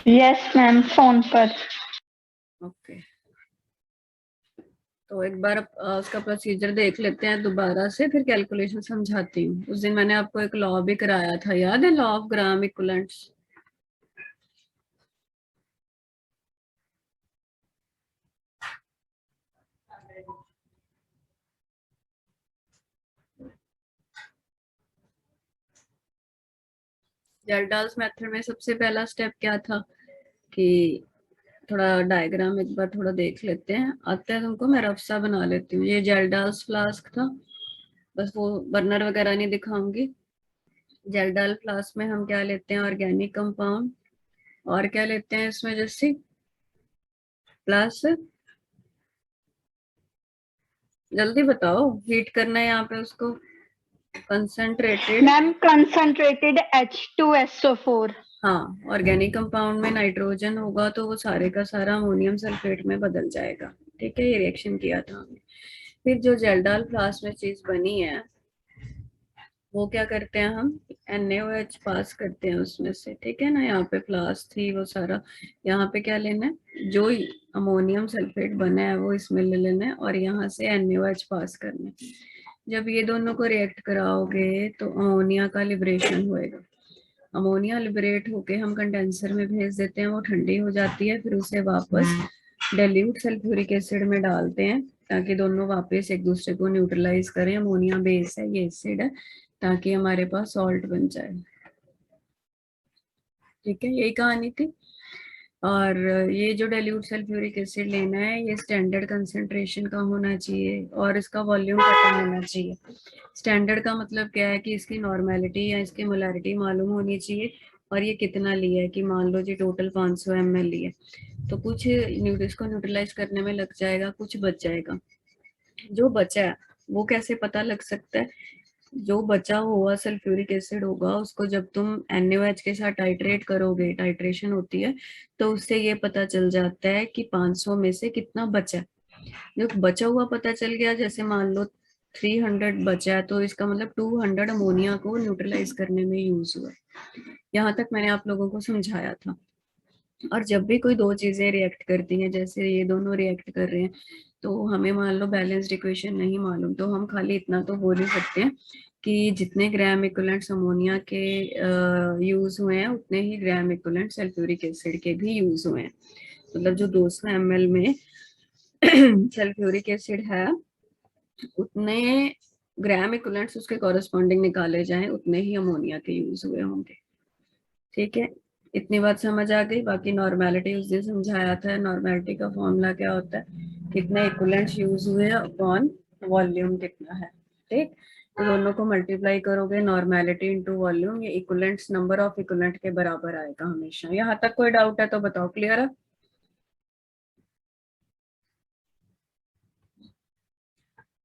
Yes ma'am, phone पर। Okay, तो एक बार उसका प्रोसीजर देख लेते हैं दोबारा से, फिर कैलकुलेशन समझाती हूँ। उस दिन मैंने आपको एक लॉ भी कराया था, याद है? Law of gram equivalents. Kjeldahl's method में सबसे पहला स्टेप क्या था कि थोड़ा डायग्राम एक बार थोड़ा देख लेते हैं। आता है तुमको? मैं रफ सा बना लेती हूँ। ये जेल्डाल्स फ्लास्क था, बस वो बर्नर वगैरह नहीं दिखाऊंगी। जेल्डाल फ्लास्क में हम क्या लेते हैं? Organic compound. और क्या लेते हैं इसमें? जैसे प्लस, जल्दी बताओ, हीट करना है यहाँ पे उसको। कंसंट्रेटेड। Ma'am concentrated H2SO4। हाँ, ऑर्गेनिक कंपाउंड में नाइट्रोजन होगा तो वो सारे का सारा अमोनियम सल्फेट में बदल जाएगा। ठीक है, ये रिएक्शन किया था हमने। फिर जो जेल्डाल फ्लास्क में चीज बनी है, वो क्या करते हैं हम? NaOH पास करते हैं उसमें से। ठीक है ना, यहाँ पे फ्लास्क थी वो सारा, यहाँ पे क्या लेना है? जो अमोनियम सल्फेट बना है वो इसमें ले लेना है और यहाँ से NaOH पास करना है। जब ये दोनों को रिएक्ट कराओगे तो अमोनिया का लिबरेशन होएगा। अमोनिया लिबरेट होके हम कंडेंसर में भेज देते हैं, वो ठंडी हो जाती है, फिर उसे वापस डाइल्यूट सल्फ्यूरिक एसिड में डालते हैं ताकि दोनों वापस एक दूसरे को न्यूट्रलाइज करें। अमोनिया बेस है, ये एसिड है, ताकि हमारे पास सॉल्ट बन जाए। ठीक है, यही कहानी थी। और ये जो डाइल्यूट सल्फ्यूरिक एसिड लेना है, ये स्टैंडर्ड कंसेंट्रेशन का होना चाहिए और इसका वॉल्यूम पता होना चाहिए। स्टैंडर्ड का मतलब क्या है कि इसकी नॉर्मेलिटी या इसकी मोलैरिटी मालूम होनी चाहिए, और ये कितना लिया है कि मान लो जी टोटल 500 ml लिए, तो कुछ इसको न्यूट्रलाइज करने में लग जाएगा, कुछ बच जाएगा। जो बचा है वो कैसे पता लग सकता है? जो बचा हुआ सल्फ्यूरिक एसिड होगा उसको जब तुम NaOH के साथ टाइट्रेट करोगे, टाइट्रेशन होती है, तो उससे ये पता चल जाता है कि 500 में से कितना बचा। जब बचा हुआ पता चल गया, जैसे मान लो 300 बचा है, तो इसका मतलब 200 अमोनिया को न्यूट्रलाइज करने में यूज हुआ। यहाँ तक मैंने आप लोगों को समझाया था। और जब भी कोई दो चीजें रिएक्ट करती हैं, जैसे ये दोनों रिएक्ट कर रहे हैं, तो हमें मान लो बैलेंस्ड इक्वेशन नहीं मालूम, तो हम खाली इतना तो बोल ही सकते हैं कि जितने ग्राम इक्विवेलेंट्स अमोनिया के यूज हुए हैं, उतने ही ग्राम इक्विवेलेंट सल्फ्यूरिक एसिड के भी यूज हुए हैं। मतलब जो 200 ml में सल्फ्यूरिक एसिड है, उतने ग्राम इक्विवेलेंट्स उसके कॉरेस्पॉन्डिंग निकाले जाएं, उतने ही अमोनिया के यूज हुए होंगे। ठीक है, इतनी बात समझ आ गई। बाकी नॉर्मेलिटी उस दिन समझाया था। नॉर्मेलिटी का फॉर्मूला क्या होता है? कितने इक्विवेलेंट्स यूज हुए अपॉन वॉल्यूम कितना है। ठीक, तो दोनों को मल्टीप्लाई करोगे, नॉर्मेलिटी इनटू वॉल्यूम, ये इक्विवेलेंट्स नंबर ऑफ इक्विवेलेंट के बराबर आएगा हमेशा। यहाँ तक कोई डाउट है तो बताओ। क्लियर है?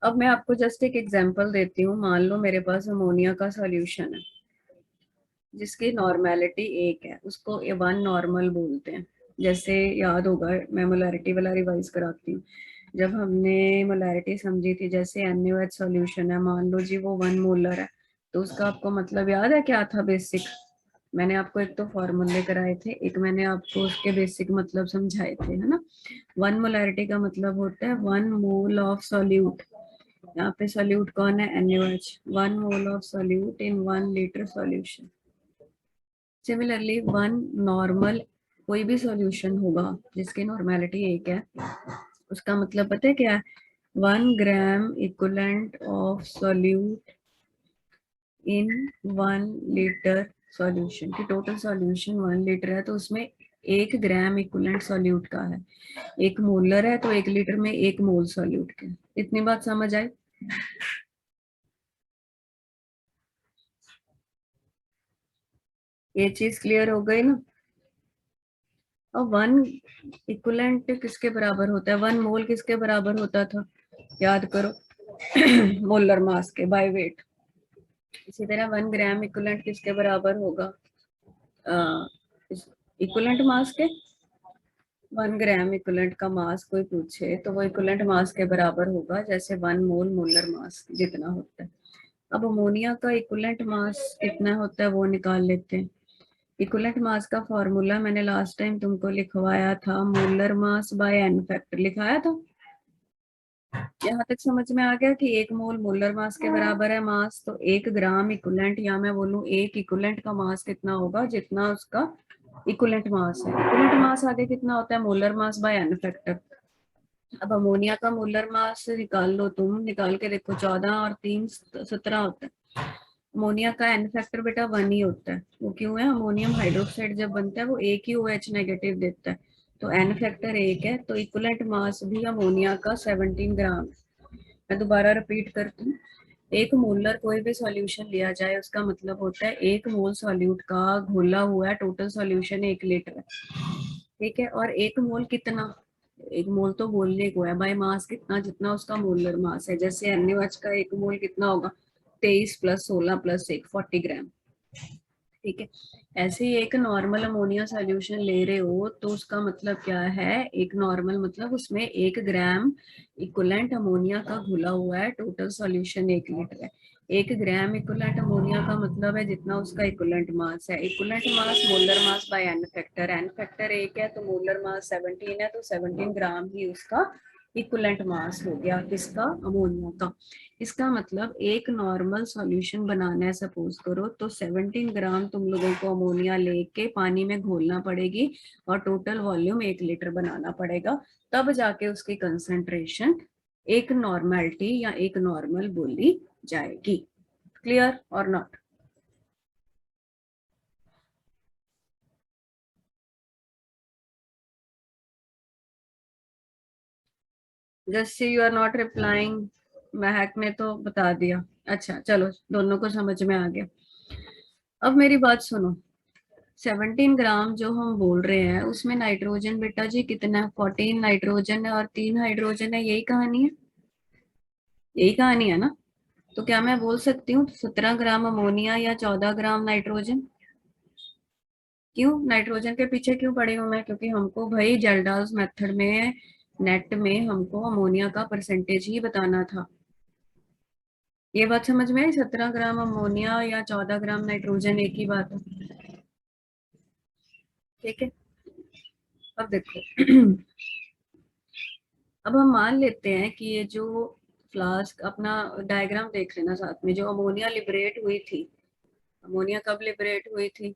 अब मैं आपको जस्ट एक एग्जांपल देती हूँ। मान लो मेरे पास अमोनिया का सॉल्यूशन है जिसकी नॉर्मेलिटी 1 है, उसको A1 नॉर्मल बोलते हैं। जैसे याद होगा, मैं मोलैरिटी वाला रिवाइज कराती हूँ। जब हमने मोलैरिटी समझी थी, जैसे NaOH सॉल्यूशन है, मान लो जी वो 1 मोलर है, तो उसका आपको मतलब याद है क्या था? बेसिक मैंने आपको एक तो फॉर्मूले कराए थे, एक मैंने आपको उसके बेसिक मतलब समझाए थे, है ना। 1 मोलैरिटी का मतलब होता है 1 मोल ऑफ सॉल्यूट। यहाँ पे सॉल्यूट कौन है? NaOH। 1 mole of solute in 1 litre solution. Similarly 1 normal, कोई भी सॉल्यूशन होगा जिसकी नॉर्मेलिटी 1 है, उसका मतलब पता है क्या है? 1 gram equivalent of solute in 1 litre solution. की टोटल सॉल्यूशन 1 लीटर है, तो उसमें 1 ग्राम इक्विवेलेंट सॉल्यूट का है। 1 मोलर है तो 1 लीटर में 1 मोल सॉल्यूट के। इतनी बात समझ आई? ये चीज क्लियर हो गई ना? और 1 इक्विवेलेंट किसके बराबर होता है? 1 मोल किसके बराबर होता था? याद करो, मोलर मास के, बाय वेट। इसी तरह 1 ग्राम इक्विवेलेंट किसके बराबर होगा? इक्विवेलेंट मास के। 1 ग्राम इक्विवेलेंट का मास कोई पूछे तो वो इक्विवेलेंट मास के बराबर होगा, जैसे 1 मोल मोलर मास जितना होता है। अब अमोनिया का इक्विवेलेंट मास कितना होता है वो निकाल लेते हैं। इक्विवेलेंट मास का फॉर्मूला मैंने लास्ट टाइम तुमको लिखवाया था, molar mass by N factor लिखाया था। यहाँ तक समझ में आ गया कि 1 मोल मोलर मास के बराबर है मास, तो 1 ग्राम इक्विवेलेंट, या मैं बोलूँ 1 इक्विवेलेंट का मास कितना होगा, जितना उसका इक्विवेलेंट मास है। इक्विवेलेंट मास आगे कितना होता है, molar mass by N factor. अब अमोनिया का मोलर मास निकाल लो, तुम निकाल के देखो, 14 और 3 17 होता है। अमोनिया का एन फैक्टर बेटा 1 ही होता है। वो क्यों है, अमोनियम हाइड्रोक्साइड जब बनता है वो एक ही OH नेगेटिव देता है, तो एन फैक्टर 1 है। तो इक्विवेलेंट मास भी अमोनिया का 17 ग्राम। मैं दोबारा रिपीट करती हूँ, 1 मोलर कोई भी सॉल्यूशन लिया जाए उसका मतलब होता है 1 मोल सॉल्यूट का घोला हुआ है, टोटल सॉल्यूशन 1 लीटर है, ठीक है। और 1 मोल कितना, 1 मोल तो बोलने को है, बाय मास कितना, जितना उसका मोलर मास है। जैसे NaOH का 1 मोल कितना होगा, 23 + 16 + 1 40 ग्राम, ठीक है। ऐसे ही एक नॉर्मल अमोनिया सॉल्यूशन ले रहे हो तो उसका मतलब क्या है, एक नॉर्मल मतलब उसमें 1 ग्राम इक्विवेलेंट अमोनिया का घुला हुआ है, टोटल सॉल्यूशन 1 लीटर है। 1 ग्राम इक्विवेलेंट अमोनिया का मतलब है जितना उसका इक्विवेलेंट मास है। Equivalent mass molar mass by N factor, N factor 1 है तो मोलर मास 17 है, तो 17 ग्राम ही उसका इक्विवेलेंट मास हो गया, किसका, अमोनिया का। इसका मतलब एक नॉर्मल सॉल्यूशन बनाना है सपोज करो, तो 17 ग्राम तुम लोगों को अमोनिया लेके पानी में घोलना पड़ेगी और टोटल वॉल्यूम 1 लीटर बनाना पड़ेगा, तब जाके उसकी कंसंट्रेशन एक नॉर्मेलिटी या एक नॉर्मल बोली जाएगी। क्लियर और नॉट? जैसे यू आर नॉट रिप्लाइंग, महक ने तो बता दिया। अच्छा चलो, दोनों को समझ में आ गया। अब मेरी बात सुनो, 17 ग्राम जो हम बोल रहे हैं उसमें नाइट्रोजन बेटा जी कितना है, 14 नाइट्रोजन है और 3 हाइड्रोजन है, यही कहानी है, यही कहानी है ना। तो क्या मैं बोल सकती हूँ 17 ग्राम अमोनिया या 14 ग्राम नाइट्रोजन? क्यों नाइट्रोजन के पीछे क्यों पड़ी हूँ मैं, क्योंकि हमको भाई जेल्डाल्स मेथड में नेट में हमको अमोनिया का परसेंटेज ही बताना था। ये बात समझ में आई, 17 ग्राम अमोनिया या 14 ग्राम नाइट्रोजन एक ही बात है, ठीक है। अब देखो अब हम मान लेते हैं कि ये जो फ्लास्क, अपना डायग्राम देख लेना साथ में, जो अमोनिया लिबरेट हुई थी, अमोनिया कब लिबरेट हुई थी,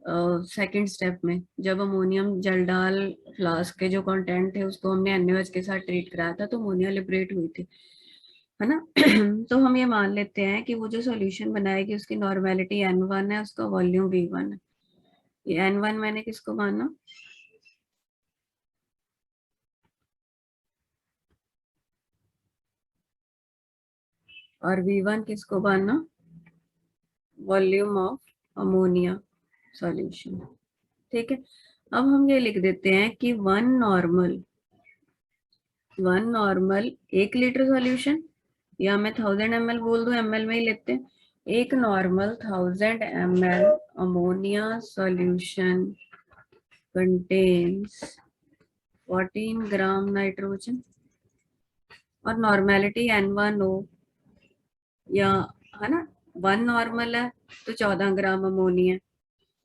सेकंड स्टेप में, जब अमोनियम जल डाल फ्लास्क के जो कंटेंट थे उसको हमने NaOH के साथ ट्रीट कराया था, तो अमोनिया लिबरेट हुई थी, है ना। तो हम ये मान लेते हैं कि वो जो सॉल्यूशन बनाएगी उसकी नॉर्मेलिटी N1 है, उसका वॉल्यूम V1 है। ये N1 मैंने किसको माना, और V1 किसको माना, वॉल्यूम ऑफ अमोनिया सॉल्यूशन, ठीक है। अब हम ये लिख देते हैं कि वन नॉर्मल 1 लीटर सॉल्यूशन, या मैं 1000 ml बोल दूं, ml में ही लेते हैं। एक normal 1000 ml ammonia solution contains 14 gram nitrogen, और नॉर्मेलिटी N1 हो, या, है ना, 1 नॉर्मल है तो 14 ग्राम अमोनिया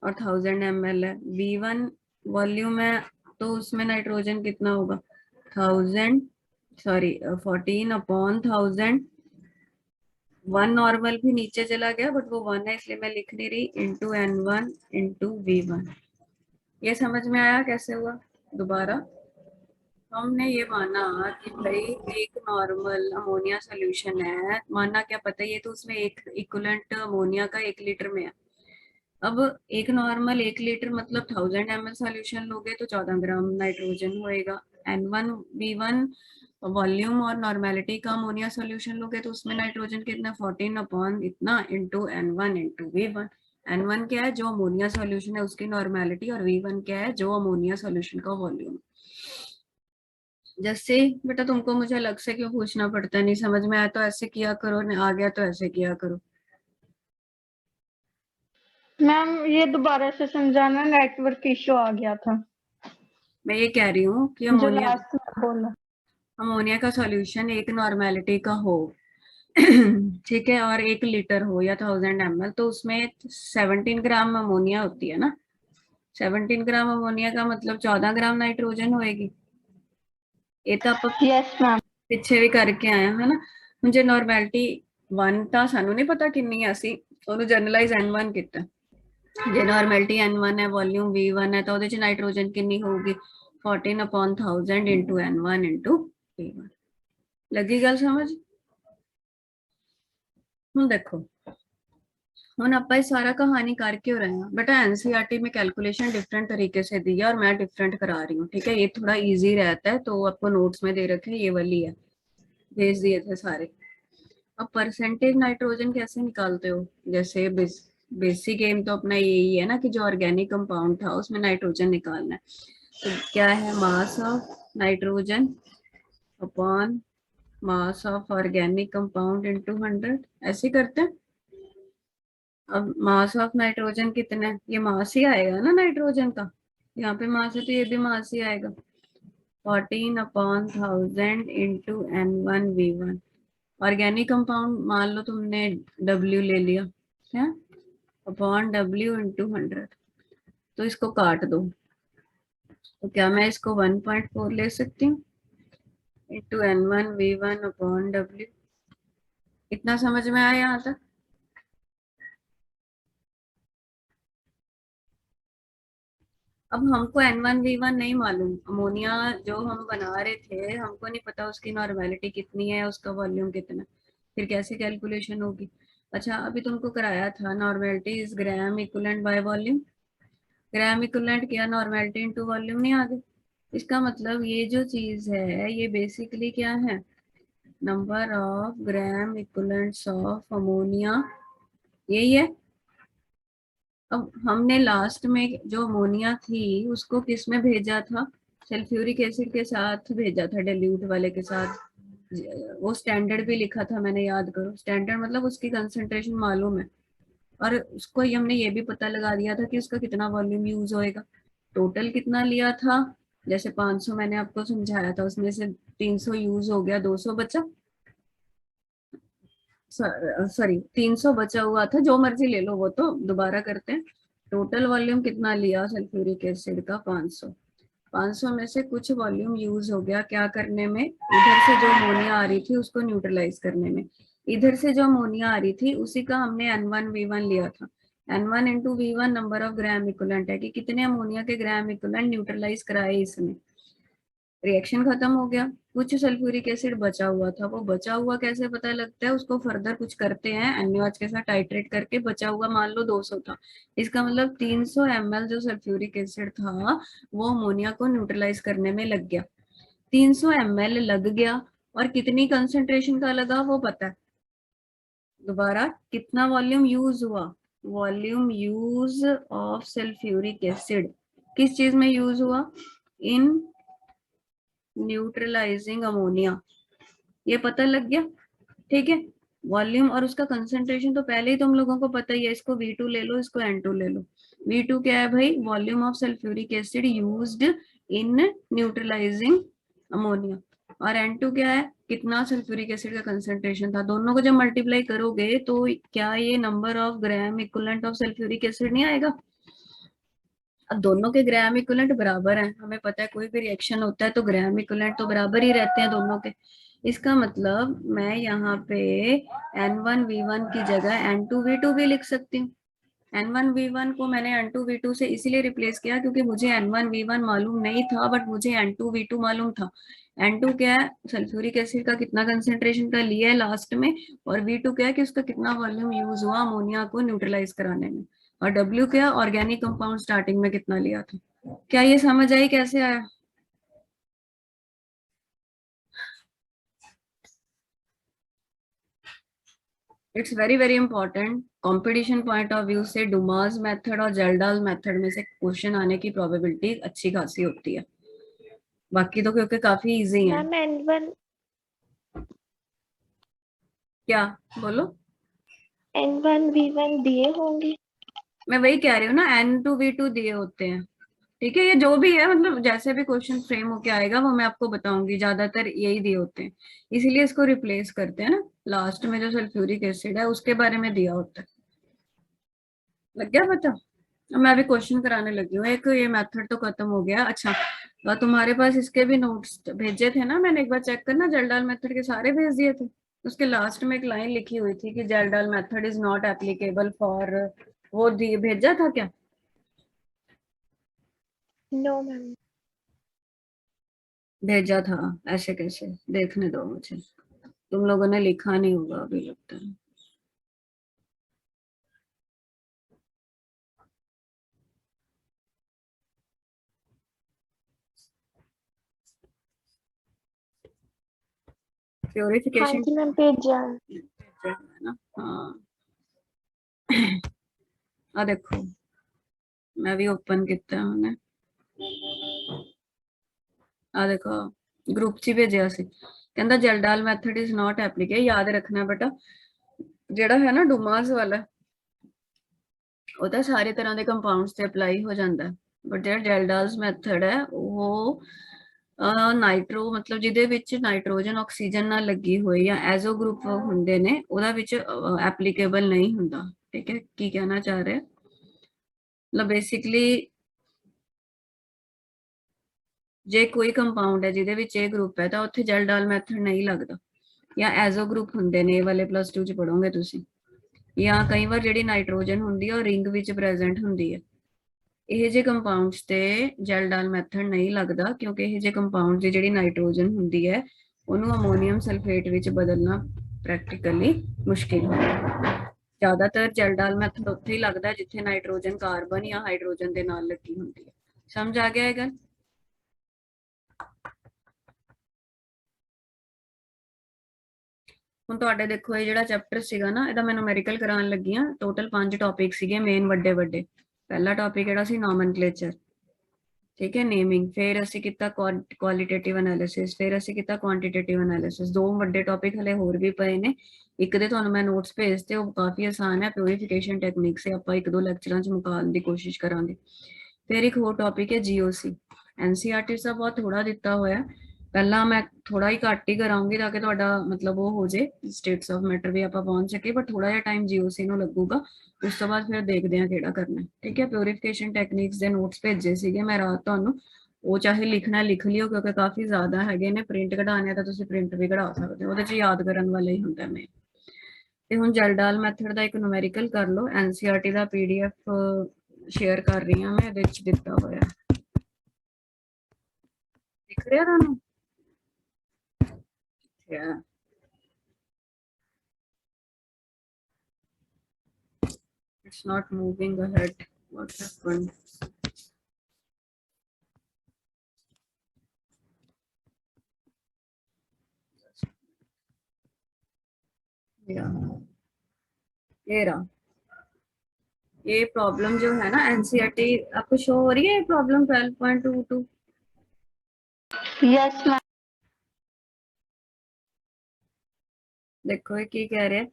और 1000 ml है। V1 वॉल्यूम है तो उसमें नाइट्रोजन कितना होगा, 1000, सॉरी 14/1000, 1 नॉर्मल भी नीचे चला गया बट वो 1 है इसलिए मैं लिख नहीं रही, इंटू N1 इंटू V1। ये समझ में आया कैसे हुआ? दोबारा, हमने ये माना कि भाई एक नॉर्मल अमोनिया सोल्यूशन है, माना क्या पता, ये तो उसमें एक इक्विवेलेंट अमोनिया का 1 लीटर में है। अब एक नॉर्मल 1 लीटर मतलब 1000 ml सॉल्यूशन लोगे तो 14 ग्राम नाइट्रोजन होएगा। N1 V1 वॉल्यूम और नॉर्मेलिटी का अमोनिया सॉल्यूशन लोगे तो उसमें नाइट्रोजन कितना, 14 अपॉन इतना into N1 into V1। N1 क्या है, जो अमोनिया सॉल्यूशन है उसकी नॉर्मेलिटी, और V1 क्या है, जो अमोनिया सॉल्यूशन का वॉल्यूम। जैसे बेटा तुमको मुझे अलग से क्यों पूछना पड़ता है, नहीं समझ में आया तो ऐसे किया करो, नहीं आ गया तो ऐसे किया करो। मैम ये दोबारा से समझाना, नेटवर्क इशू आ गया था मैं ये कह रही हूँ कि जो लास्ट में बोला। अमोनिया का सॉल्यूशन एक नॉर्मेलिटी का हो, ठीक है, और 1 लीटर हो या 1000 ml, तो उसमें 17 ग्राम अमोनिया होती है ना। 17 ग्राम अमोनिया का मतलब 14 ग्राम नाइट्रोजन होएगी। ये तो आप यस मैम। ਪਿੱਛੇ ਵੀ ਕਰਕੇ ਆਇਆ ਹੈ ਨਾ। ਹੁਣ ਜੇ ਨਾਰਮੈਲਿਟੀ 1 ਤਾਂ ਸਾਨੂੰ ਨਹੀਂ ਪਤਾ ਕਿੰਨੀ ਹੈ, ਅਸੀਂ ਉਹਨੂੰ ਜਨਰਲਾਈਜ਼ n1 ਕੀਤਾ। ਜੇ ਨਾਰਮੈਲਿਟੀ n1 ਹੈ, ਵੋਲਿਊਮ v1 ਹੈ, ਤਾਂ ਉਹਦੇ ਚ ਨਾਈਟ੍ਰੋਜਨ ਕਿੰਨੀ ਹੋਊਗੀ 14/1000 into n1 into v1। ਲੱਗੀ ਗੱਲ ਸਮਝ। ਹੁਣ देखो, ਹੁਣ ਆਪਾਂ ਇਹ सारा कहानी कर क्यों रहे हैं बेटा, एनसीईआरटी में कैलकुलेशन डिफरेंट तरीके से दी है और मैं डिफरेंट करा रही हूँ। ठीक है, ये थोड़ा इजी रहता है, तो आपको नोट्स में दे रखे ये वाली है, भेज दिए थे सारे। अब परसेंटेज नाइट्रोजन कैसे निकालते हो, जैसे बेसिक एम तो अपना यही है ना कि जो ऑर्गेनिक कंपाउंड था उसमें नाइट्रोजन निकालना है। तो क्या है, mass of nitrogen upon mass of organic compound into 100, ऐसे करते हैं। अब मास ऑफ नाइट्रोजन कितना है, ये मास ही आएगा ना नाइट्रोजन का, यहाँ पे मास है तो ये भी मास ही आएगा। 14/1000 इंटू n1v1। ऑर्गेनिक कंपाउंड मान लो तुमने W ले लिया है, अपॉन W इंटू 100। तो इसको काट दो, तो क्या मैं इसको 1.4 ले सकती हूँ इंटू n1v1 अपॉन W। इतना समझ में आया यहाँ तक। अब हमको n1v1 नहीं मालूम, अमोनिया जो हम बना रहे थे हमको नहीं पता उसकी नॉर्मेलिटी कितनी है, उसका वॉल्यूम कितना, फिर कैसे कैलकुलेशन होगी। अच्छा, अभी तुमको कराया था normality is gram equivalent by volume. Gram equivalent किया, नॉर्मेलिटी इनटू वॉल्यूम नहीं आ गई। इसका मतलब ये जो चीज है ये बेसिकली क्या है, number of gram equivalents of ammonia, यही है। अब हमने लास्ट में जो अमोनिया थी उसको किस में भेजा था, सल्फ्यूरिक एसिड के साथ भेजा था, डाइल्यूट वाले के साथ। वो स्टैंडर्ड भी लिखा था मैंने, याद करो। स्टैंडर्ड मतलब उसकी कंसंट्रेशन मालूम है, और उसको हमने ये भी पता लगा दिया था कि उसका कितना वॉल्यूम यूज होएगा। टोटल कितना लिया था, जैसे 500 मैंने आपको समझाया था, उसमें से 300 यूज हो गया, 200 बचा, सॉरी 300 बचा हुआ था, जो मर्जी ले लो वो तो दोबारा करते हैं। टोटल वॉल्यूम कितना लिया सल्फ्यूरिक एसिड का, 500। 500 में से कुछ वॉल्यूम यूज हो गया क्या करने में, इधर से जो अमोनिया आ रही थी उसको न्यूट्रलाइज करने में। इधर से जो अमोनिया आ रही थी उसी का हमने n1v1 लिया था। n1 into v1 number of gram equivalent है कि कितने अमोनिया के ग्राम इक्विवेलेंट न्यूट्रलाइज कराए इसने। रिएक्शन खत्म हो गया, कुछ सल्फ्यूरिक एसिड बचा हुआ था। वो बचा हुआ कैसे पता लगता है, उसको फर्दर कुछ करते हैं NaOH के साथ टाइट्रेट करके, बचा हुआ मान लो 200 था, इसका मतलब 300 ml जो सल्फ्यूरिक एसिड था वो अमोनिया को न्यूट्रलाइज करने में लग गया। 300 ml लग गया, और कितनी कंसेंट्रेशन का लगा वो पता है। दोबारा कितना वॉल्यूम यूज हुआ, volume use of sulphuric acid किस चीज में यूज हुआ, इन न्यूट्रलाइजिंग अमोनिया, ये पता लग गया। ठीक है, वॉल्यूम और उसका कंसंट्रेशन तो पहले ही तुम लोगों को पता ही है, इसको V2 ले लो, इसको N2 ले लो। V2 क्या है भाई, volume of sulphuric acid used in neutralising ammonia, और N2 क्या है, कितना सल्फ्यूरिक एसिड का कंसंट्रेशन था। दोनों को जब मल्टीप्लाई करोगे तो क्या ये number of gram equivalent of sulphuric acid नहीं आएगा। अब दोनों के ग्राम इक्विवेलेंट बराबर हैं, हमें पता है कोई भी रिएक्शन होता है तो ग्राम इक्विवेलेंट तो बराबर ही रहते हैं दोनों के। इसका मतलब मैं यहाँ पे n1v1 की जगह n2v2 भी लिख सकती हूँ। n1v1 को मैंने n2v2 से इसीलिए रिप्लेस किया क्योंकि मुझे n1v1 मालूम नहीं था, बट मुझे n2v2 मालूम था। n2 क्या है, सल्फ्यूरिक एसिड का कितना कंसेंट्रेशन का लिया है लास्ट में, और v2 क्या है कि उसका कितना वॉल्यूम यूज हुआ अमोनिया को न्यूट्रलाइज कराने में, और W क्या, ऑर्गेनिक कंपाउंड स्टार्टिंग में कितना लिया था। क्या ये समझ आई कैसे आया। It's very very important, competition point of view से डुमास मेथड और जेल्डाल मेथड में से क्वेश्चन आने की प्रोबेबिलिटी अच्छी खासी होती है, बाकी तो क्योंकि काफी इजी है। मैम N1 क्या बोलो, N1v1 दिए होंगे। मैं वही कह रही हूँ ना, N2v2 दिए होते हैं। ठीक है, ये जो भी है मतलब जैसे भी क्वेश्चन फ्रेम होके आएगा वो मैं आपको बताऊंगी, ज्यादातर यही दिए होते हैं, इसीलिए इसको रिप्लेस करते हैं ना। लास्ट में जो सल्फ्यूरिक एसिड है उसके बारे में दिया होता है। लग गया पता? मैं अभी क्वेश्चन कराने लगी हूँ। एक ये मेथड तो खत्म हो गया। अच्छा, तो तुम्हारे पास इसके भी नोट्स भेजे थे ना, मैंने एक बार चेक करना, जलडाल मेथड के सारे भेज दिए थे। उसके लास्ट में एक लाइन लिखी हुई थी कि Kjeldahl method is not applicable for, वो भेजा था क्या? No ma'am. भेजा था? ऐसे कैसे? देखने दो मुझे, तुम लोगों ने लिखा नहीं होगा अभी लगता है। हाँ प्योरिफिकेशन जी मैम, भेजा है ना? हाँ, आ देखो, मैं भी ओपन किया हमने। आ देखो, ग्रुप च भेजा सी, कहता जलडाल मैथड इज नॉट एप्लीकेबल। याद रखना बेटा, जेड़ा है ना डुमास वाला, ਉਹ ਤਾਂ ਸਾਰੇ ਤਰ੍ਹਾਂ ਦੇ ਕੰਪਾਊਂਡਸ ਤੇ ਅਪਲਾਈ ਹੋ ਜਾਂਦਾ, ਬਟ ਜਿਹੜਾ ਜੈਲਡਾਲਸ ਮੈਥਡ ਹੈ ਉਹ ਨਾਈਟਰੋ ਮਤਲਬ ਜਿਹਦੇ ਵਿੱਚ ਨਾਈਟ੍ਰੋਜਨ ਆਕਸੀਜਨ ਨਾਲ ਲੱਗੀ ਹੋਈ ਜਾਂ ਐਜ਼ੋ ਗਰੁੱਪ ਹੁੰਦੇ ਨੇ, ਉਹਦਾ ਵਿੱਚ ਐਪਲੀਕੇਬਲ ਨਹੀਂ ਹੁੰਦਾ। ਠੀਕ ਹੈ, ਕੀ ਕਹਿਣਾ ਚਾਹ ਰਿਹਾ? ਮਤਲਬ ਬੇਸਿਕਲੀ ਜੇ ਕੋਈ ਕੰਪਾਊਂਡ ਹੈ ਜਿਹਦੇ ਵਿੱਚ ਇਹ ਗਰੁੱਪ ਹੈ ਤਾਂ ਉੱਥੇ ਜੈਲਡਾਲ ਮੈਥਡ ਨਹੀਂ ਲੱਗਦਾ, ਜਾਂ ਐਜ਼ੋ ਗਰੁੱਪ ਹੁੰਦੇ ਨੇ, ਇਹ ਵਾਲੇ +2 ਚ ਪੜੋਗੇ ਤੁਸੀਂ। ਜਾਂ ਕਈ ਵਾਰ ਜਿਹੜੀ ਨਾਈਟ੍ਰੋਜਨ ਹੁੰਦੀ ਹੈ ਉਹ ਰਿੰਗ ਵਿੱਚ ਪ੍ਰੈਜ਼ੈਂਟ ਹੁੰਦੀ ਹੈ, ਇਹ ਜੇ ਕੰਪਾਊਂਡਸ ਤੇ ਜੈਲਡਾਲ ਮੈਥਡ ਨਹੀਂ ਲੱਗਦਾ, ਕਿਉਂਕਿ ਇਹ ਜੇ ਕੰਪਾਊਂਡ ਦੀ ਜਿਹੜੀ ਨਾਈਟ੍ਰੋਜਨ ਹੁੰਦੀ ਹੈ ਉਹਨੂੰ ਅਮੋਨੀਅਮ ਸਲਫੇਟ ਵਿੱਚ ਬਦਲਣਾ ਪ੍ਰੈਕਟੀਕਲੀ ਮੁਸ਼ਕਿਲ ਹੈ। ਜ਼ਿਆਦਾਤਰ ਜੈਲਡਾਲ ਮੈਥਡ ਉੱਥੇ ਹੀ ਲੱਗਦਾ ਜਿੱਥੇ ਨਾਈਟ੍ਰੋਜਨ ਕਾਰਬਨ ਜਾਂ ਹਾਈਡਰੋਜਨ ਦੇ ਨਾਲ ਲੱਗੀ ਹੁੰਦੀ ਹੈ। ਸਮਝ ਆ ਗਿਆ ਇਹ ਗੱਲ? ਹੁਣ ਤੁਹਾਡੇ ਦੇਖੋ, ਇਹ ਜਿਹੜਾ ਚੈਪਟਰ ਸੀਗਾ ਨਾ, ਇਹਦਾ ਮੈਂ ਨੂਮੈਰੀਕਲ ਕਰਾਉਣ ਲੱਗੀ ਆ। ਟੋਟਲ 5 ਟੌਪਿਕ ਸੀਗੇ ਮੇਨ ਵੱਡੇ ਵੱਡੇ। ਪਹਿਲਾ ਟੌਪਿਕ ਜਿਹੜਾ ਸੀ ਨੋਮਨਕਲੇਚਰ, ठीक है, नेमिंग, फिर ਅਸੀਂ ਕੀਤਾ ਕੁਆਲਿਟੇਟਿਵ ਐਨਾਲਿਸਿਸ, ਫਿਰ ਅਸੀਂ ਕੀਤਾ ਕੁਆਂਟੀਟੇਟਿਵ ਐਨਾਲਿਸਿਸ। ਦੋ ਵੱਡੇ ਟੌਪਿਕ ਹਲੇ ਹੋਰ ਵੀ ਪਏ ਨੇ, ਇੱਕ ਦੇ ਤੁਹਾਨੂੰ ਮੈਂ ਨੋਟਸ ਭੇਜਤੇ, ਉਹ ਕਾਫੀ ਆਸਾਨ ਹੈ, ਪਿਊਰੀਫਿਕੇਸ਼ਨ ਟੈਕਨੀਕ ਸੇ ਆਪਾਂ ਇੱਕ ਦੋ ਲੈਕਚਰਾਂ ਚ ਮੁਕਾਉਣ ਦੀ ਕੋਸ਼ਿਸ਼ ਕਰਾਂਗੇ। ਫਿਰ ਇੱਕ ਹੋਰ ਟੌਪਿਕ ਹੈ ਜੀਓਸੀ, ਐਨਸੀਈਆਰਟੀ ਦਾ ਬਹੁਤ ਥੋੜਾ ਦਿੱਤਾ ਹੋਇਆ, ਪਹਿਲਾਂ ਮੈਂ ਥੋੜਾ ਹੀ ਘੱਟ ਹੀ ਕਰਾਉਂਗੀ ਤਾਂ ਕਿ ਤੁਹਾਡਾ ਮਤਲਬ ਉਹ ਹੋ ਜੇ, ਸਟੇਟਸ ਆਫ ਮੈਟਰ ਵੀ ਆਪਾਂ ਪਹੁੰਚ ਸਕੇ, ਪਰ ਥੋੜਾ ਜਿਹਾ ਟਾਈਮ ਜੀਓਸੀ ਨੂੰ ਲੱਗੂਗਾ। ਉਸ ਤੋਂ ਬਾਅਦ ਫਿਰ ਦੇਖਦੇ ਹਾਂ ਕਿਹੜਾ ਕਰਨਾ। ਠੀਕ ਹੈ, ਪਿਊਰੀਫਿਕੇਸ਼ਨ ਟੈਕਨੀਕਸ ਦੇ ਨੋਟਸ ਭੇਜੇ ਸੀਗੇ ਮੈਂ ਰਾਤ ਤੁਹਾਨੂੰ, ਉਹ ਚਾਹੇ ਲਿਖਣਾ ਲਿਖ ਲਿਓ ਕਿਉਂਕਿ ਕਾਫੀ ਜ਼ਿਆਦਾ ਹੈਗੇ ਨੇ। ਪ੍ਰਿੰਟ ਕਢਾਉਣੇ ਤਾਂ ਤੁਸੀਂ ਪ੍ਰਿੰਟ ਵੀ ਕਢਾ ਸਕਦੇ ਹੋ, ਉਹਦੇ ਚ ਯਾਦ ਕਰਨ ਵਾਲਾ ਹੀ ਹੁੰਦਾ ਮੈਂ। ਤੇ ਹੁਣ ਜੈਲਡਾਲ ਮੈਥਡ ਦਾ ਇੱਕ ਨੂਮੈਰੀਕਲ ਕਰ ਲਓ, ਐਨਸੀਈਆਰਟੀ ਦਾ ਪੀਡੀਐਫ ਸ਼ੇਅਰ ਕਰ ਰਹੀ ਹਾਂ ਮੈਂ, ਇਹਦੇ ਵਿੱਚ ਦਿੱਤਾ ਹੋਇਆ, ਦਿਖ ਰਿਹਾ ਤੁਹਾਨੂੰ? It's not moving ahead. What happened? Yeah. ये रहा, ये प्रॉब्लम जो है ना एनसीईआरटी, आपको शो हो रही है प्रॉब्लम 12.22? Yes ma'am. देखो ये की कह रहे हैं,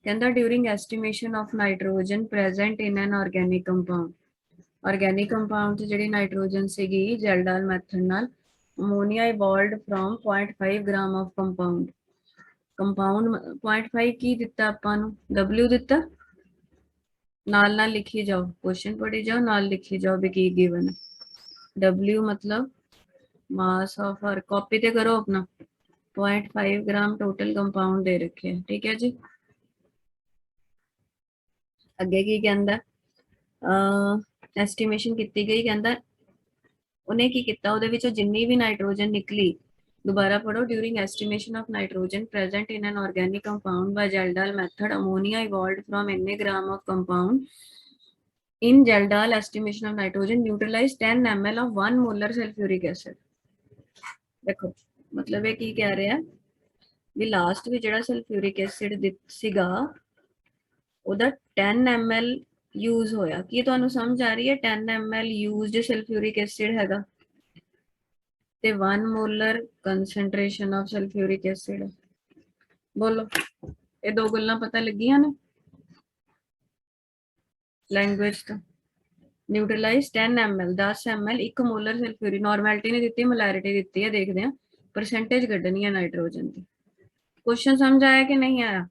कहता during estimation of nitrogen present in an organic compound, organic compound च ਜਿਹੜੀ ਨਾਈਟ੍ਰੋਜਨ ਸੀਗੀ ਜੈਲਡਾਲ ਮੈਥਡ ਨਾਲ, ammonia evolved from 0.5 gram of compound. Compound 0.5 ਕੀ ਦਿੱਤਾ ਆਪਾਂ ਨੂੰ? W ਦਿੱਤਾ, ਨਾਲ ਨਾਲ ਲਿਖੀ ਜਾਓ, क्वेश्चन पढ़ी जाओ, नाल लिखी जाओ भी की गिवन है। W मतलब मास ऑफ, और कॉपी ते करो अपना, 0.5 ग्राम टोटल कंपाउंड दे रखे हैं। ठीक है जी, अगे की कहंदा, एस्टिमेशन की गई, कहंदा उन्हें की किया, ਉਹਦੇ ਵਿੱਚੋਂ ਜਿੰਨੀ ਵੀ ਨਾਈਟ੍ਰੋਜਨ ਨਿਕਲੀ, दोबारा पढ़ो, during estimation of nitrogen present in an organic compound by Kjeldahl method, ammonia evolved from n gram of compound in Jaldal estimation of nitrogen neutralize 10 ml of 1 molar sulfuric acid। देखो मतलब ये की कह रहे हैं भी लास्ट भी ਜਿਹੜਾ ਸਲਫਿਊਰਿਕ ਐਸਿਡ ਸੀਗਾ ਉਹਦਾ 10 ml यूज होया। ਕੀ ਤੁਹਾਨੂੰ ਸਮਝ ਆ ਰਹੀ ਹੈ? 10 ml यूज्ड सल्फ्यूरिक एसिड हैगा ਤੇ 1 molar concentration of sulfuric acid। बोलो ਇਹ ਦੋ ਗੱਲਾਂ ਪਤਾ ਲੱਗੀਆਂ ਨੇ लैंग्वेज तो। Neutralise 10 ml 10 ml 1 molar sulphuric, normality नहीं दी, मोलैरिटी दी है, देखते हैं परसेंटेज कढ़नी है नाइट्रोजन की। क्वेश्चन समझ आया कि नहीं आया?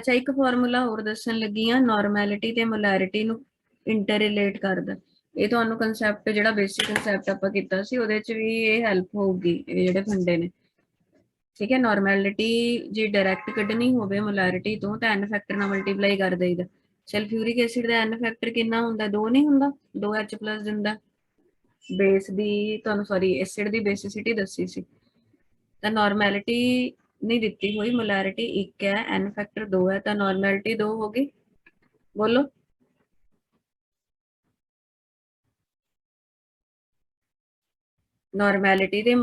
ਅੱਛਾ ਇੱਕ ਫਾਰਮੂਲਾ ਹੋਰ ਦੱਸਣ ਲੱਗੀ ਆ, ਨਾਰਮੈਲਿਟੀ ਤੇ ਮੋਲੈਰਿਟੀ ਨੂੰ ਇੰਟਰਰਿਲੇਟ ਕਰਦਾ। ਇਹ ਤੁਹਾਨੂੰ ਕਨਸੈਪਟ ਜਿਹੜਾ ਬੇਸਿਕ ਕਨਸੈਪਟ ਆਪਾਂ ਕੀਤਾ ਸੀ ਉਹਦੇ ਚ ਵੀ ਇਹ ਹੈਲਪ ਹੋਊਗੀ, ਇਹ ਜਿਹੜੇ ਫੰਡੇ ਨੇ। ਠੀਕ ਹੈ, ਨਾਰਮੈਲਿਟੀ ਜੇ ਡਾਇਰੈਕਟ ਕੱਢਣੀ ਹੋਵੇ ਮੋਲੈਰਿਟੀ ਤੋਂ ਤਾਂ n ਫੈਕਟਰ ਨਾਲ ਮਲਟੀਪਲਾਈ ਕਰ ਦੇਈਦਾ। ਸਲਫਿਊਰਿਕ ਐਸਿਡ ਦਾ n ਫੈਕਟਰ ਕਿੰਨਾ ਹੁੰਦਾ? 2 ਨਹੀਂ ਹੁੰਦਾ, 2H+ ਦਿੰਦਾ। ਬੇਸ ਦੀ ਤੁਹਾਨੂੰ ਸੌਰੀ ਐਸਿਡ ਦੀ ਬੇਸਿਸਿਟੀ ਦੱਸੀ ਸੀ, ਤਾਂ ਨਾਰਮੈਲਿਟੀ नहीं ਦਿੱਤੀ ਹੋਈ, मोलैरिटी 1 है, n फैक्टर 2 है, तो नॉर्मैलिटी 2 होगी। बोलो नॉर्मैलिटी ते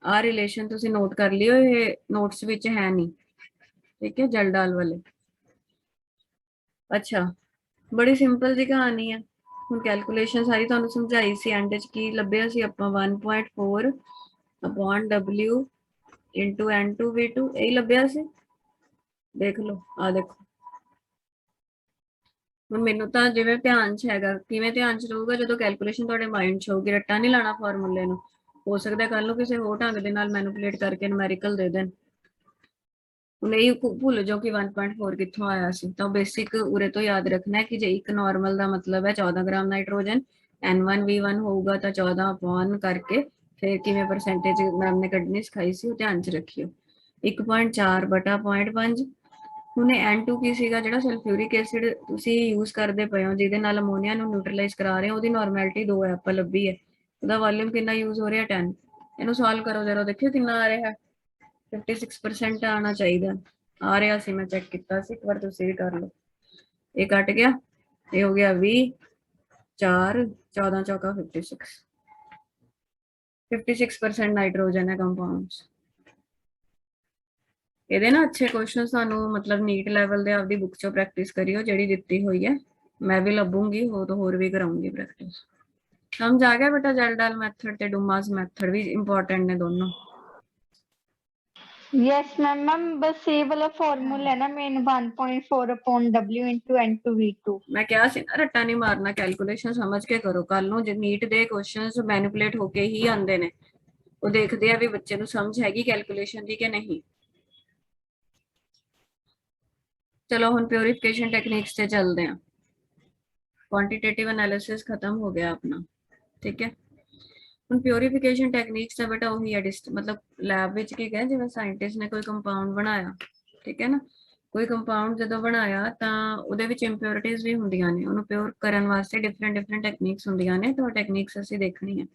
आ रिलेशन तुसी नोट कर लियो, ये नोट्स विच है नहीं। ठीक है, जल डाल वाले। अच्छा बड़ी सिंपल जी कहानी है। हुण कैलकुलेशन सारी तुहानू समझाई सी, एंड च की लभ्या सी आपां 1.4 अपॉन W इंटू N2V2 यही लभ्या सी। देख लो आ देखो, ਹੁਣ ਮੈਨੂੰ ਤਾਂ ਜਿਵੇਂ ਧਿਆਨ 'ਚ ਹੈਗਾ, ਕਿਵੇਂ ਧਿਆਨ 'ਚ ਰਹੂਗਾ ਜਦੋਂ ਕੈਲਕੂਲੇਸ਼ਨ ਤੁਹਾਡੇ ਮਾਈਂਡ 'ਚ ਹੋਊਗੀ। ਰੱਟਾ ਨਹੀਂ ਲਾਣਾ ਫਾਰਮੂਲੇ ਨੂੰ, ਹੋ ਸਕਦਾ ਕੱਲ ਨੂੰ ਕਿਸੇ ਹੋਰ ਢੰਗ ਦੇ ਨਾਲ ਮੈਨੂਪੂਲੇਟ ਕਰਕੇ ਨੂਮੈਰੀਕਲ ਦੇ ਦੇਣ। ਹੁਣ ਇਹ ਭੁੱਲ ਜਾਓ ਕਿ 1.4 ਕਿੱਥੋਂ ਆਇਆ ਸੀ, ਤਾਂ ਬੇਸਿਕ ਉਰੇ ਤੋਂ ਯਾਦ ਰੱਖਣਾ ਹੈ ਕਿ ਜੇ ਇੱਕ ਨਾਰਮਲ ਦਾ ਮਤਲਬ ਹੈ 14 ਗ੍ਰਾਮ ਨਾਈਟ੍ਰੋਜਨ, N1V1 ਹੋਊਗਾ ਤਾਂ 14 ਅਪੋਨ ਕਰਕੇ ਫਿਰ ਕਿਵੇਂ ਪਰਸੈਂਟੇਜ ਮੈਮ ਨੇ ਕੱਢਣੀ ਸਿਖਾਈ ਸੀ, ਉਹ ਧਿਆਨ 'ਚ ਰੱਖਿਓ। 1.4 ਬਟਾ 0.5। ਹੁਣ N2 ਕੀ ਸੀਗਾ? ਜਿਹੜਾ ਸਲਫਿਊਰਿਕ ਐਸਿਡ ਤੁਸੀਂ ਯੂਜ਼ ਕਰਦੇ ਪਏ ਹੋ, ਜਿਹਦੇ ਨਾਲ ਅਮੋਨੀਆ ਨੂੰ ਨਿਊਟਰਲਾਈਜ਼ ਕਰਾ ਰਹੇ ਹੋ, ਉਹਦੀ ਨਾਰਮੈਲਿਟੀ 2 ਹੈ, ਆਪਾਂ ਲੱਭੀ ਹੈ। ਉਹਦਾ ਵੋਲਿਊਮ ਕਿੰਨਾ ਯੂਜ਼ ਹੋ ਰਿਹਾ? 10। ਇਹਨੂੰ ਸੋਲਵ ਕਰੋ ਜਰਾ, ਦੇਖਿਓ ਕਿੰਨਾ ਆ ਰਿਹਾ। 56% ਆਣਾ ਚਾਹੀਦਾ, ਆ ਰਿਹਾ ਸੀ, ਮੈਂ ਚੈੱਕ ਕੀਤਾ ਸੀ, ਇੱਕ ਵਾਰ ਤੁਸੀਂ ਵੀ ਕਰ ਲਓ। ਇਹ ਕੱਟ ਗਿਆ, ਇਹ ਹੋ ਗਿਆ 20, 4, 14 ਚੌਕਾ 56। 56% ਨਾਈਟ੍ਰੋਜਨ ਹੈ ਕੰਪਾਊਂਡਸ। ਇਹਦੇ ਨਾ ਅੱਛੇ ਕੁਐਸਚਨ ਸਾਨੂੰ ਮਤਲਬ ਨੀਟ ਲੈਵਲ ਦੇ ਆਪਦੀ ਬੁੱਕ ਚੋਂ ਪ੍ਰੈਕਟਿਸ ਕਰਿਓ, ਜਿਹੜੀ ਦਿੱਤੀ ਹੋਈ ਹੈ। ਮੈਂ ਵੀ ਲੱਭੂੰਗੀ, ਹੋਰ ਵੀ ਕਰਾਉਂਗੀ ਪ੍ਰੈਕਟਿਸ। ਸਮਝ ਆ ਗਿਆ ਬੇਟਾ? ਜੈਲ ਡਾਲ ਮੈਥਡ ਤੇ ਡੂਮਾਸ ਮੈਥਡ ਵੀ ਇੰਪੋਰਟੈਂਟ ਨੇ ਦੋਨੋਂ। यस मैम, मैम बस ये वाला फॉर्मूला है ना main 1.4 upon W into N2V2। मैं ਕਿਹਾ ਸੀ ਨਾ ਰੱਟਾ ਨਹੀਂ ਮਾਰਨਾ, ਕੈਲਕੂਲੇਸ਼ਨ ਸਮਝ ਕੇ ਕਰੋ। ਕੱਲ ਨੂੰ ਜੇ ਨੀਟ ਦੇ ਕੁਐਸਚਨਸ ਮੈਨੀਪੂਲੇਟ ਹੋ ਕੇ ਹੀ ਆਉਂਦੇ ਨੇ, ਉਹ ਦੇਖਦੇ ਆ ਵੀ ਬੱਚੇ ਨੂੰ ਸਮਝ ਹੈਗੀ ਕੈਲਕੂਲੇਸ਼ਨ ਦੀ ਕਿ ਨਹੀਂ। चलो हम प्योरिफिकेशन टेक्निक्स से चलते हैं। क्वांटिटेटिव एनालिसिस खत्म हो गया अपना। ठीक है, हम प्योरिफिकेशन टेक्निक्स का बेटा वही है, मतलब लैब विच की गया जिवें साइंटिस्ट ने कोई कंपाउंड बनाया, ठीक है ना, कोई कंपाउंड जदों बनाया तां उहदे विच इंप्योरिटीज भी हुंदियां ने, उहनूं प्योर करन वास्ते डिफरेंट टेक्निक्स हुंदियां ने, तो टेक्निक्स असीं देखणी है।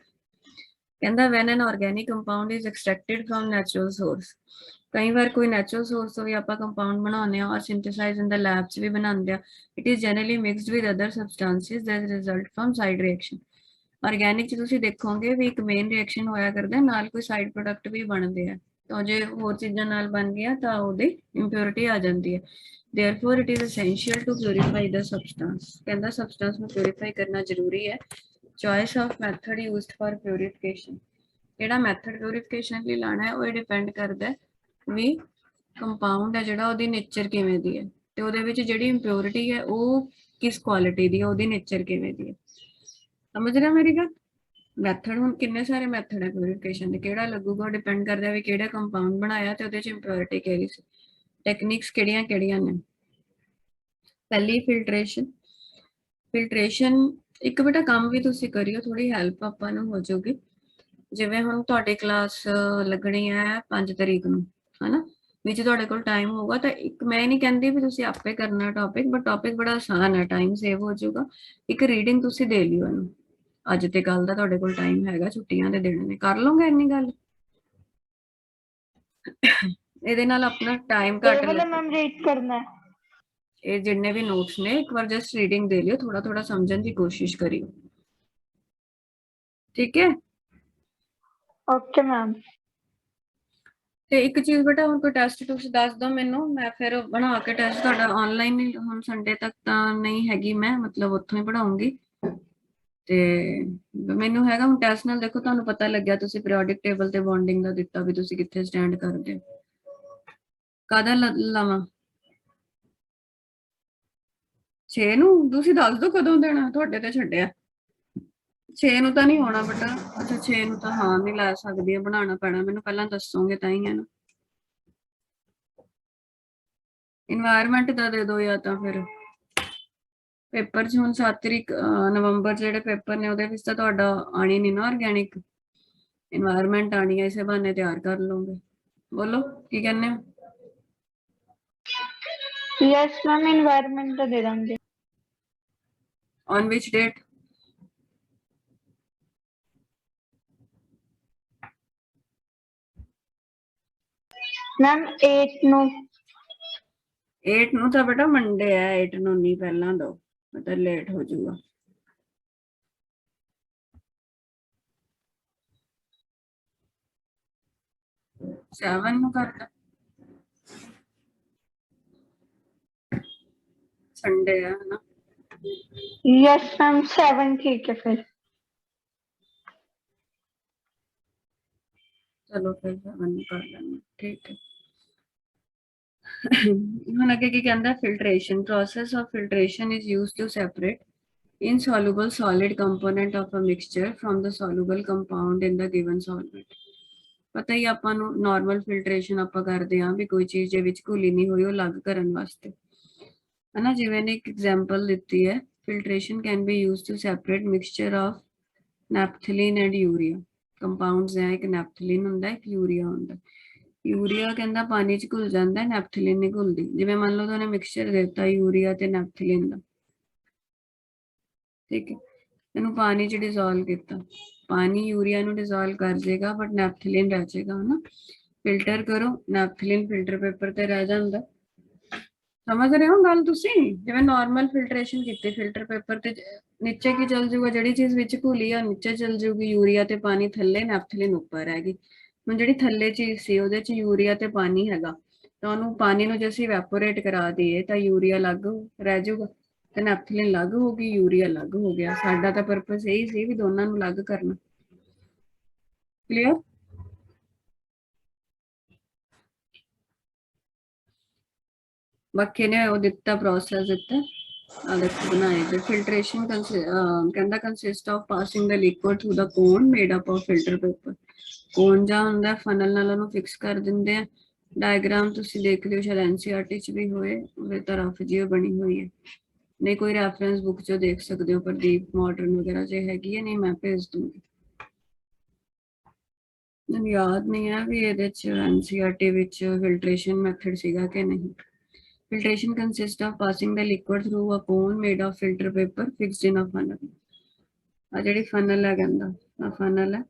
कहंदा when an organic compound is extracted from natural source, कई बार कोई नैचुरल सोर्स तो भी आप कंपाउंड बनाने और सिंथेसाइज इन द लैब च भी बनाते हैं। It is generally mixed with other substances that result from side reaction. Organic च तुसीं देखोगे भी एक मेन रिएक्शन होया करदा, नाल कोई साइड प्रोडक्ट भी बनते हैं, तो जे होर चीज़ां नाल बन गया तो उहदी इंप्योरिटी आ जाती है। Therefore it is essential to purify the substance. कहंदा सबस्टांस नूं प्योरीफाई करना जरूरी है। Choice of method used for purification, ਜਿਹੜਾ ਮੈਥਡ ਪਿਓਰੀਫਿਕੇਸ਼ਨ ਲਈ ਲਾਣਾ ਹੈ ਉਹ ਡਿਪੈਂਡ ਕਰਦਾ ਵੀ ਕੰਪਾਊਂਡ ਹੈ ਜਿਹੜਾ ਉਹਦੀ ਨੇਚਰ ਕਿਵੇਂ ਦੀ ਹੈ, ਤੇ ਉਹਦੇ ਵਿੱਚ ਜਿਹੜੀ ਇੰਪਿਓਰਿਟੀ ਹੈ ਉਹ ਕਿਸ ਕੁਆਲਿਟੀ ਦੀ ਹੈ, ਉਹਦੀ ਨੇਚਰ ਕਿਵੇਂ ਦੀ ਹੈ। ਸਮਝ ਰਹੇ ਮੇਰੀ ਗੱਲ? ਮੈਥਡ ਹੁਣ ਕਿੰਨੇ ਸਾਰੇ ਮੈਥਡ ਹੈ ਪਿਓਰੀਫਿਕੇਸ਼ਨ ਦੇ, ਕਿਹੜਾ ਲੱਗੂਗਾ ਡਿਪੈਂਡ ਕਰਦਾ ਵੀ ਕਿਹੜਾ ਕੰਪਾਊਂਡ ਬਣਾਇਆ ਤੇ ਉਹਦੇ ਚ ਇੰਪਿਓਰਿਟੀ ਕਿਹੜੀ ਸੀ। ਟੈਕਨੀਕਸ ਕਿਹੜੀਆਂ ਨੇ? ਪਹਿਲੀ ਫਿਲਟਰੇਸ਼ਨ। ਫਿਲਟਰੇਸ਼ਨ ਇੱਕ ਬੇਟਾ ਕੰਮ ਵੀ ਤੁਸੀਂ ਕਰਿਓ, ਥੋੜੀ ਹੈਲਪ ਆਪਾਂ ਨੂੰ ਹੋ ਜਾਊਗੀ। ਜਿਵੇਂ ਹੁਣ ਤੁਹਾਡੀ ਕਲਾਸ ਲੱਗਣੀ ਹੈ 5 ਤਰੀਕ ਨੂੰ, ਹਨਾ, ਵਿੱਚ ਤੁਹਾਡੇ ਕੋਲ ਟਾਈਮ ਹੋਊਗਾ, ਤਾਂ ਇੱਕ ਮੈਂ ਨਹੀਂ ਕਹਿੰਦੀ ਵੀ ਤੁਸੀਂ ਆਪੇ ਕਰਨਾ ਟੌਪਿਕ, ਬਟ ਟੌਪਿਕ ਬੜਾ ਆਸਾਨ ਹੈ, ਟਾਈਮ ਸੇਵ ਹੋ ਜਾਊਗਾ। ਇੱਕ ਰੀਡਿੰਗ ਤੁਸੀਂ ਦੇ ਲਿਓ ਇਹਨੂੰ, ਅੱਜ ਤੇ ਕੱਲ ਦਾ ਤੁਹਾਡੇ ਕੋਲ ਟਾਈਮ ਹੈਗਾ, ਛੁੱਟੀਆਂ ਦੇ ਦਿਨ ਨੇ, ਕਰ ਲਓਗੇ ਇੰਨੀ ਗੱਲ? ਇਹਦੇ ਨਾਲ ਆਪਣਾ ਟਾਈਮ ਘੱਟ ਲੱਗਦਾ। ਮੈਮ ਰੀਡ ਕਰਨਾ ਹੈ ਇਹ ਜਿੰਨੇ ਵੀ ਨੋਟਸ ਨੇ, ਇੱਕ ਵਾਰ ਜਸਟ ਰੀਡਿੰਗ ਦੇ ਲਿਓ, ਥੋੜਾ ਸਮਝਣ ਦੀ ਕੋਸ਼ਿਸ਼ ਕਰਿਓ। ਠੀਕ ਹੈ, ओके मैम। ਤੇ ਇੱਕ ਚੀਜ਼ ਬੇਟਾ, ਹੁਣ ਕੋਈ ਟੈਸਟ ਤੁਸੀਂ ਦੱਸ ਦਿਓ ਮੈਨੂੰ, ਮੈਂ ਫਿਰ ਬਣਾ ਕੇ ਟੈਸਟ ਤੁਹਾਡਾ ਆਨਲਾਈਨ ਹੀ, ਹੁਣ ਸੰਡੇ ਤੱਕ ਤਾਂ ਨਹੀਂ ਹੈਗੀ ਮੈਂ, ਮਤਲਬ ਉੱਥੋਂ ਹੀ ਪੜਾਉਂਗੀ। ਤੇ ਮੈਨੂੰ ਹੈਗਾ ਹੁਣ ਟੈਸਟ ਨਾਲ, ਦੇਖੋ ਤੁਹਾਨੂੰ ਪਤਾ ਲੱਗਿਆ ਤੁਸੀਂ ਪੀਰੀਓਡਿਕ ਟੇਬਲ ਤੇ ਬੌਂਡਿੰਗ ਦਾ ਦਿੱਤਾ ਵੀ ਤੁਸੀਂ ਕਿੱਥੇ ਸਟੈਂਡ ਕਰਦੇ ਹੋ। ਕਾਹਦਾ ਲਾਵਾਂ? 6 ਨੂੰ? ਤੁਸੀਂ ਦੱਸ ਦਿਓ ਕਦੋਂ ਦੇਣਾ, ਤੁਹਾਡੇ ਤੇ ਛੱਡਿਆ। 6 ਨੂੰ ਤਾਂ ਨਹੀਂ ਹੋਣਾ ਬੇਟਾ। ਅੱਛਾ 6 ਨੂੰ ਤਾਂ ਹਾਂ ਨਹੀਂ ਲੈ ਸਕਦੀ, ਬਣਾਉਣਾ ਪੈਣਾ ਮੈਨੂੰ, ਪਹਿਲਾਂ ਦੱਸੋਗੇ ਤਾਂ ਹੀ ਹੈ ਨਾ। ਇਨਵਾਇਰਨਮੈਂਟ ਦਾ ਦੇ ਦਿਓ ਜਾਂ ਤਾਂ ਫਿਰ ਪੇਪਰ 'ਚ ਹੁਣ 7 ਤਰੀਕ ਨਵੰਬਰ ਜਿਹੜੇ ਪੇਪਰ ਨੇ ਉਹਦੇ ਵਿੱਚ ਤਾਂ ਤੁਹਾਡਾ ਆਣੀ ਨਹੀਂ ਨਾ ਆਰਗੈਨਿਕ, ਇਨਵਾਇਰਨਮੈਂਟ ਆਣੀ ਹੈ, ਇਸੇ ਬਹਾਨੇ ਤਿਆਰ ਕਰ ਲਓਗੇ। ਬੋਲੋ ਕੀ ਕਹਿੰਦੇ ਹੋ? यस मैम एनवायरनमेंट तो दे देंगे। On which date? Ma'am 8 no 8 ਨੂੰ ਤਾਂ ਬੇਟਾ ਮੰਡੇ ਹੈ, 8 ਨੂੰ ਨਹੀਂ, ਪਹਿਲਾਂ ਦੋ, ਮਤਲਬ ਲੇਟ ਹੋ ਜਾਊਗਾ। सेवन ਨੂੰ ਕਰਦਾ, संडे है ना? यस मैम 7 ठीक है फिर। चलो फिर 7 ਨੂੰ ਕਰ ਲੈਂਦੇ, ठीक है। ਹੁਣ ਅੱਗੇ ਕੀ ਕਹਿੰਦਾ? Filtration. process of filtration is used to separate insoluble solid component of a mixture from the soluble compound in the given solvent। ਪਤਾ ਹੀ ਆਪਾਂ ਨੂੰ ਨਾਰਮਲ ਫਿਲਟਰੇਸ਼ਨ ਆਪਾਂ ਕਰਦੇ ਹਾਂ ਵੀ ਕੋਈ ਚੀਜ਼ ਦੇ ਵਿੱਚ ਘੁਲੀ ਨਹੀਂ ਹੋਈ ਉਹ ਅਲੱਗ ਕਰਨ ਵਾਸਤੇ, ਹਨਾ। ਜਿਵੇਂ ਨੇ ਇੱਕ ਐਗਜ਼ਾਮਪਲ ਦਿੱਤੀ ਹੈ, filtration can be used to separate mixture of naphthalene and urea. Compounds ਹੈ, ਇੱਕ ਨੈਪਥਲੀਨ ਹੁੰਦਾ, ਇੱਕ ਯੂਰੀਆ ਹੁੰਦਾ। ਯੂਰੀਆ ਕਹਿੰਦਾ ਪਾਣੀ 'ਚ ਘੁਲ ਜਾਂਦਾ, ਨੈਪਥਲੀਨ ਨਹੀਂ ਘੁਲਦੀ। ਜਿਵੇਂ ਮੰਨ ਲਓ ਤੁਹਾਨੂੰ ਮਿਕਸਚਰ ਦਿੱਤਾ ਯੂਰੀਆ ਤੇ ਨੈਪਥਲੀਨ ਦਾ, ਠੀਕ ਹੈ, ਇਹਨੂੰ ਪਾਣੀ 'ਚ ਡਿਜ਼ੋਲਵ ਕੀਤਾ, ਪਾਣੀ ਯੂਰੀਆ ਨੂੰ ਡਿਜ਼ੋਲਵ ਕਰ ਜਾਏਗਾ ਬਟ ਨੈਪਥਲੀਨ ਰਹਿ ਜਾਏਗਾ, ਹਨਾ। ਫਿਲਟਰ ਕਰੋ, ਨੈਪਥਲੀਨ ਫਿਲਟਰ ਪੇਪਰ ਤੇ ਰਹਿ ਜਾਂਦਾ। ਸਮਝ ਰਹੇ ਹੋ ਗੱਲ ਤੁਸੀਂ? ਜਿਵੇਂ ਨਾਰਮਲ ਫਿਲਟਰੇਸ਼ਨ ਕੀਤੀ ਫਿਲਟਰ ਪੇਪਰ ਤੇ, ਨੀਚੇ ਕੀ ਚੱਲ ਜਾਊਗਾ? ਜਿਹੜੀ ਚੀਜ਼ ਵਿੱਚ ਘੁਲੀ ਆ ਨੀਚੇ ਚੱਲ ਜਾਊਗੀ, ਯੂਰੀਆ ਤੇ ਪਾਣੀ ਥੱਲੇ, ਨੈਪਥਲੀਨ ਉੱਪਰ ਹੈਗੀ। ਹੁਣ ਜਿਹੜੀ ਥੱਲੇ ਚੀਜ਼ ਸੀ ਉਹਦੇ 'ਚ ਯੂਰੀਆ ਤੇ ਪਾਣੀ ਹੈਗਾ, ਤਾਂ ਉਹਨੂੰ ਪਾਣੀ ਨੂੰ ਜੇ ਅਸੀਂ ਵੈਪੋਰੇਟ ਕਰਾ ਦਈਏ ਤਾਂ ਯੂਰੀਆ ਅਲੱਗ ਰਹਿ ਜਾਊਗਾ ਤੇ ਨੈਪਥਲੀਨ ਅਲੱਗ ਹੋ ਗਈ, ਯੂਰੀਆ ਅਲੱਗ ਹੋ ਗਿਆ। ਸਾਡਾ ਤਾਂ ਪਰਪਸ ਇਹੀ ਸੀ ਵੀ ਦੋਨਾਂ ਨੂੰ ਅਲੱਗ ਕਰਨਾ। ਕਲੀਅਰ? ਬਾਕੀ ਨੇ ਉਹ ਦਿੱਤਾ ਪ੍ਰੋਸੈਸ ਦਿੱਤਾ, ਆ ਦੇਖੋ ਬਣਾਏ ਤੇ ਫਿਲਟਰੇਸ਼ਨ ਕਹਿੰਦਾ consist of passing the liquid through the cone made up of filter paper. Cone ਜਾਂ ਹੁੰਦਾ ਫਨਲ ਨਾਲ ਉਹਨੂੰ ਫਿਕਸ ਕਰ ਦਿੰਦੇ ਆ। ਡਾਇਗਰਾਮ ਤੁਸੀਂ ਦੇਖ ਲਿਓ, ਸ਼ਾਇਦ ਐਨਸੀਈਆਰਟੀ 'ਚ ਵੀ ਹੋਏ, ਉਹਦੇ ਤਾਂ ਰਫ ਜਿਹੀ ਬਣੀ ਹੋਈ ਹੈ, ਨਹੀਂ ਕੋਈ ਰੈਫਰੈਂਸ ਬੁੱਕ 'ਚੋਂ ਦੇਖ ਸਕਦੇ ਹੋ, ਪ੍ਰਦੀਪ ਮਾਡਰਨ ਵਗੈਰਾ ਜੇ ਹੈਗੀ ਹੈ, ਨਹੀਂ ਮੈਂ ਭੇਜ ਦੂੰਗੀ। ਮੈਨੂੰ ਯਾਦ ਨਹੀਂ ਹੈ ਵੀ ਇਹਦੇ 'ਚ ਐਨਸੀਈਆਰਟੀ ਵਿੱਚ ਫਿਲਟਰੇਸ਼ਨ ਮੈਥਡ ਸੀਗਾ ਕਿ ਨਹੀਂ। Filtration consists of passing the liquid through a cone made of filter paper fixed in a funnel। ਆ ਜਿਹੜੀ ਫਨਲ ਹੈ ਕਹਿੰਦਾ, ਆ ਫਨਲ ਹੈ,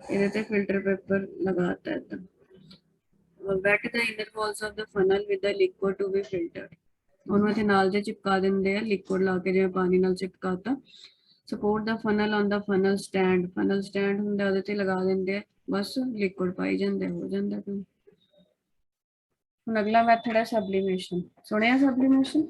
ਇਹਦੇ ਤੇ ਫਿਲਟਰ ਪੇਪਰ ਲਗਾਤਾ ਏਦਾਂ। wet the inner walls of the funnel with the liquid to be filtered। ਉਹਨੂੰ ਇੱਥੇ ਨਾਲ ਜੇ ਚਿਪਕਾ ਦਿੰਦੇ ਆ, ਲਿਕੁਇਡ ਲਾ ਕੇ, ਜਿਵੇਂ ਪਾਣੀ ਨਾਲ ਚਿਪਕਾਤਾ। support the funnel on the funnel stand। funnel stand ਹੁੰਦਾ, ਉਹਦੇ ਤੇ ਲਗਾ ਦਿੰਦੇ ਆ, ਬਸ ਲਿਕੁਇਡ ਪਾਈ ਜਾਂਦੇ, ਹੋ ਜਾਂਦਾ ਕੰਮ। ਹੁਣ ਅਗਲਾ ਮੈਥਡ ਹੈ ਸਬਲੀਮੇਸ਼ਨ। ਸੁਣਿਆ sublimation?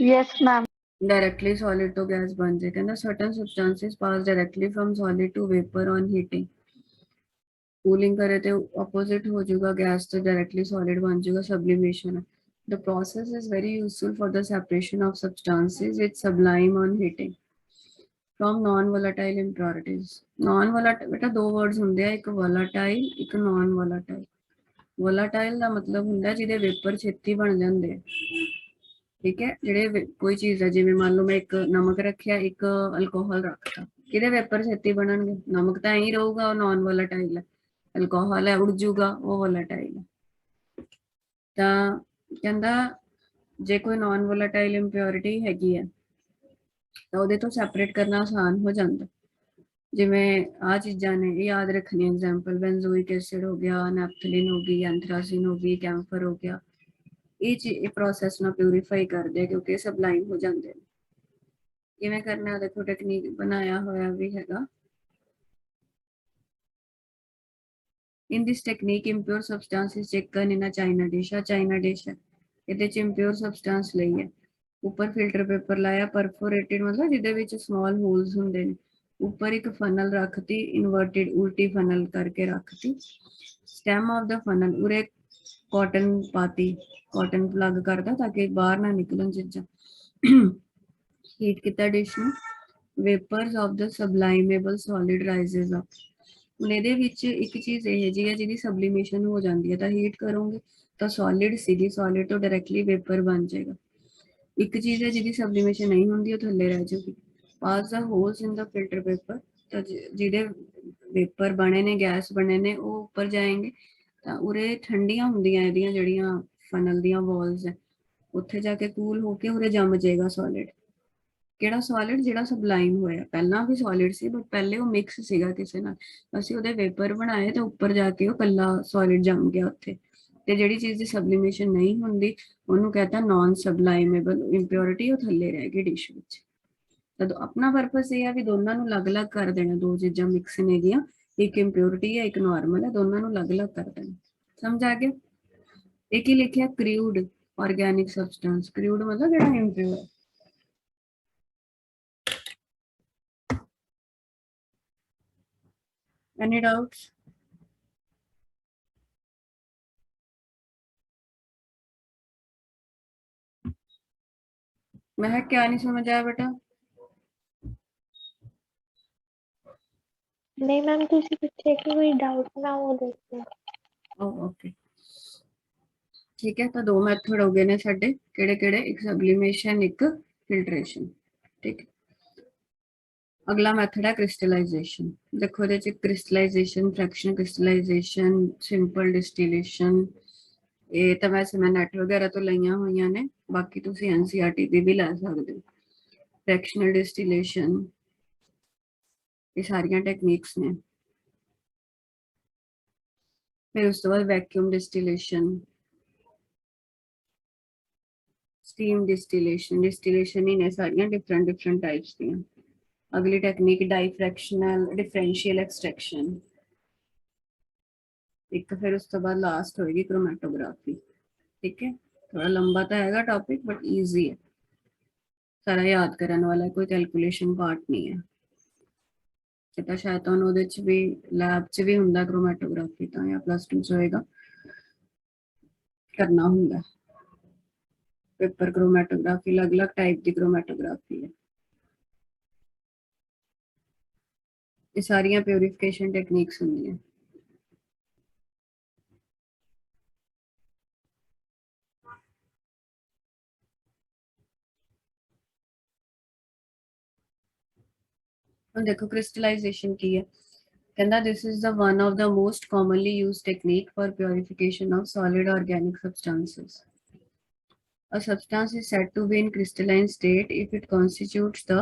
Yes ma'am. Directly solid तो गैस बन जाए, कहना certain substances pass directly from solid to vapour on heating. Cooling करे तो ऑपोजिट हो जाएगा, गैस तो डायरेक्टली सॉलिड बन जाएगा, सब्लिमेशन है। The process is very useful for the separation of substances which sublime on heating from non-volatile impurities। non-volatile बेटा दो वर्ड्स ਹੁੰਦੇ ਆ, ਇੱਕ volatile ਇੱਕ non-volatile। volatile ਦਾ ਮਤਲਬ ਹੁੰਦਾ ਜਿਹਦੇ ਵੇਪਰ ਛੇਤੀ ਬਣ ਜਾਂਦੇ ਆ, ਠੀਕ ਹੈ। ਜਿਹੜੇ ਕੋਈ ਚੀਜ਼ ਹੈ, ਜਿਵੇਂ ਮੰਨ ਲਓ ਮੈਂ ਇੱਕ ਨਮਕ ਰੱਖਿਆ, ਇੱਕ ਅਲਕੋਹਲ ਰੱਖਤਾ, ਕਿਹਦੇ ਵੇਪਰ ਛੇਤੀ ਬਣਨਗੇ? ਨਮਕ ਤਾਂ ਐਂ ਹੀ ਰਹੂਗਾ, ਉਹ ਨਾਨ ਵੋਲਾਟਾਈਲ ਹੈ। ਅਲਕੋਹਲ ਹੈ, ਉੜ ਜੂਗਾ, ਉਹ ਵੋਲਾਟਾਈਲ ਹੈ। ਤਾਂ ਕਹਿੰਦਾ ਜੇ ਕੋਈ ਨਾਨ ਵੋਲਾਟਾਈਲ ਇੰਪਿਓਰਿਟੀ ਹੈਗੀ ਹੈ ਤਾਂ ਉਹਦੇ ਤੋਂ ਸੈਪਰੇਟ ਕਰਨਾ ਆਸਾਨ ਹੋ ਜਾਂਦਾ। ਜਿਵੇਂ ਆਹ ਚੀਜ਼ਾਂ ਨੇ, ਇਹ ਯਾਦ ਰੱਖਣੀ ਐਗਜ਼ਾਮਪਲ, ਬੈਂਜ਼ੋਇਕ ਐਸਿਡ ਹੋ ਗਿਆ, ਨੈਪਥਲੀਨ ਹੋ ਗਈ, ਐਂਥਰਾਸੀਨ ਹੋ ਗਈ, ਕੈਂਫਰ ਹੋ ਗਿਆ। ਇਹ ਪ੍ਰੋਸੈਸ ਨਾਲ ਪਿਊਰੀਫਾਈ ਕਰਦੇ ਆ ਕਿਉਂਕਿ ਇਹ ਸਬਲਾਈਮ ਹੋ ਜਾਂਦੇ ਨੇ। ਕਿਵੇਂ ਕਰਨਾ ਦੇਖੋ, ਟੈਕਨੀਕ ਬਣਾਇਆ ਹੋਇਆ ਵੀ ਹੈਗਾ। In this technique, impure substance is taken in a china dish। ਆ ਚਾਈਨਾ ਡਿਸ਼ ਹੈ, ਇਹਦੇ ਚ impure substance ਲਈ ਹੈ। ਉੱਪਰ ਫਿਲਟਰ ਪੇਪਰ ਲਾਇਆ, ਪਰਫੋਰੇਟਡ ਮਤਲਬ ਜਿਹਦੇ ਵਿੱਚ ਸਮਾਲ ਹੋਲਸ ਹੁੰਦੇ ਨੇ। ਉੱਪਰ ਇੱਕ ਫਨਲ ਰੱਖਤੀ, ਇਨਵਰਟਿਡ ਉਲਟੀ ਫਨਲ ਕਰਕੇ ਰੱਖਤੀ। ਸਟੈਮ ਆਫ ਦਾ ਫਨਲ, ਉਰੇ ਕਾਟਨ ਪਾਤੀ, ਕਾਟਨ ਪਲੱਗ ਕਰਦਾ ਤਾਂ ਕਿ ਬਾਹਰ ਨਾ ਨਿਕਲਣ ਚੀਜ਼ਾਂ। ਹੀਟ ਕੀਤਾ ਡਿਸ਼ ਨੂੰ, ਵੇਪਰਸ ਆਫ ਦਾ ਸਬਲਾਈਮੇਬਲ ਸੋਲਿਡ ਰਾਈਜ਼ਸ ਅਪ। ਹੁਣ ਇਹਦੇ ਵਿੱਚ ਇੱਕ ਚੀਜ਼ ਇਹ ਜੀ ਹੈ ਜਿਹਦੀ ਸਬਲੀਮੇਸ਼ਨ ਹੋ ਜਾਂਦੀ ਹੈ, ਤਾਂ ਹੀਟ ਕਰੋਗੇ ਤਾਂ ਸੋਲਿਡ ਸੀਗੀ, ਸੋਲਿਡ ਤੋਂ ਡਾਇਰੈਕਟਲੀ ਵੇਪਰ ਬਣ ਜਾਏਗਾ। ਇੱਕ ਚੀਜ਼ ਹੈ ਜਿਹਦੀ ਸਬਲੀਮੇਸ਼ਨ ਨਹੀਂ ਹੁੰਦੀ, ਉਹ ਥੱਲੇ ਰਹਿ ਜਾਊਗੀ। ਪਾਸ ਦਾ ਹੋਲਸ ਇਨ ਦਾ ਫਿਲਟਰ ਪੇਪਰ, ਤਾਂ ਜਿਹਦੇ ਵੇਪਰ ਬਣੇ ਨੇ, ਗੈਸ ਬਣੇ ਨੇ, ਉਹ ਉੱਪਰ ਜਾਏंगे ਤਾਂ ਉਰੇ ਠੰਡੀਆਂ ਹੁੰਦੀਆਂ ਇਹਦੀਆਂ ਜਿਹੜੀਆਂ ਫਨਲ ਦੀਆਂ ਵਾਲਸ ਹੈ, ਉੱਥੇ ਜਾ ਕੇ ਕੂਲ ਹੋ ਕੇ ਉਰੇ ਜੰਮ ਜਾਏਗਾ ਸੋਲਿਡ। ਕਿਹੜਾ ਸੋਲਿਡ? ਜਿਹੜਾ ਸਬਲਾਈਮ ਹੋਇਆ। ਪਹਿਲਾਂ ਵੀ ਸੋਲਿਡ ਸੀ ਬਟ ਪਹਿਲੇ ਉਹ ਮਿਕਸ ਸੀਗਾ ਕਿਸੇ ਨਾਲ, ਅਸੀਂ ਉਹਦੇ ਵੇਪਰ ਬਣਾਏ ਤਾਂ ਉੱਪਰ ਜਾ ਕੇ ਉਹ ਕੱਲਾ ਸੋਲਿਡ ਜੰਮ ਗਿਆ ਉੱਥੇ। ਤੇ ਜਿਹੜੀ ਚੀਜ਼ ਦੀ ਸਬਲੀਮੇਸ਼ਨ ਨਹੀਂ ਹੁੰਦੀ ਉਹਨੂੰ ਕਹਿੰਦਾ ਨਾਨ ਸਬਲਾਈਮੇਬਲ ਇੰਪਿਓਰਿਟੀ, ਉਹ ਥੱਲੇ ਰਹਿ ਗਈ ਡਿਸ਼ ਵਿੱਚ। ਤਾਂ ਆਪਣਾ ਪਰਪਸ ਇਹ ਹੈ ਵੀ ਦੋਨਾਂ ਨੂੰ ਅਲੱਗ-ਅਲੱਗ ਕਰ ਦੇਣਾ, ਦੋ ਚੀਜ਼ਾਂ ਮਿਕਸ ਨੇਗੀਆਂ, ਇੱਕ ਇੰਪਿਓਰਿਟੀ ਹੈ ਇੱਕ ਨਾਰਮਲ ਹੈ, ਦੋਨਾਂ ਨੂੰ ਅਲੱਗ-ਅਲੱਗ ਕਰ ਦੇਣਾ। ਸਮਝ ਆ ਗਿਆ? ਇਹ ਕੀ ਲਿਖਿਆ? ਕ੍ਰਿਊਡ ਆਰਗੈਨਿਕ ਸਬਸਟੈਂਸ। ਕ੍ਰਿਊਡ ਮਤਲਬ ਜਿਹੜਾ ਇੰਪਿਓਰ ਹੈ। Any doubts? मैं क्या नहीं समझ आया बेटा? नहीं मैम, किसी बच्चे की कोई डाउट ना हो देखते हैं। ओके ठीक है, तो दो मैथड हो गए ने साडे, केड़े केड़े? एक सब्लिमेशन, एक फिल्ट्रेशन। ठीक है, अगला मैथड है क्रिस्टलाइजेशन। देखो ਇਹਦੇ ਚ crystallisation, fraction crystallisation, simple distillation, ਇਹ ਤਾਂ ਵੈਸੇ ਮੈਂ ਨੈਟ ਵਗੈਰਾ ਤੋਂ ਲਈਆਂ ਹੋਈਆਂ ਨੇ, ਬਾਕੀ ਤੁਸੀਂ ਐਨਸੀਈਆਰਟੀ ਦੀ ਵੀ ਲੈ ਸਕਦੇ ਹੋ। ਫ੍ਰੈਕਸ਼ਨਲ ਡਿਸਟਿਲੇਸ਼ਨ, ਇਹ ਸਾਰੀਆਂ ਟੈਕਨੀਕਸ ਨੇ। फिर उस तो बाद vacuum distillation, steam distillation, distillation ही ने सारियां डिफरेंट टाइप्स दी। अगली टेक्निक डाइफ्रैक्शनल डिफरेंशियल एक्सट्रैक्शन, एक तो फिर उस तो बाद लास्ट होएगी क्रोमेटोग्राफी। ठीक है, थोड़ा लंबा तो हैगा टॉपिक बट इजी है, सारा याद करने वाला, कोई कैलकुलेशन पार्ट नहीं है। तो शायद तुहानू उहदे च भी लैब च भी हुंदा क्रोमेटोग्राफी, तो या +2 च होएगा करना हुंदा पेपर क्रोमेटोग्राफी। अलग अलग टाइप की क्रोमेटोग्राफी है। ये सारियां प्योरीफिकेशन टेक्निक्स होंगी हैं। देखो क्रिस्टलाइजेशन की है, कहना this is the one of the most commonly used technique for purification of solid organic substances. A substance is said to be in crystalline state if it constitutes the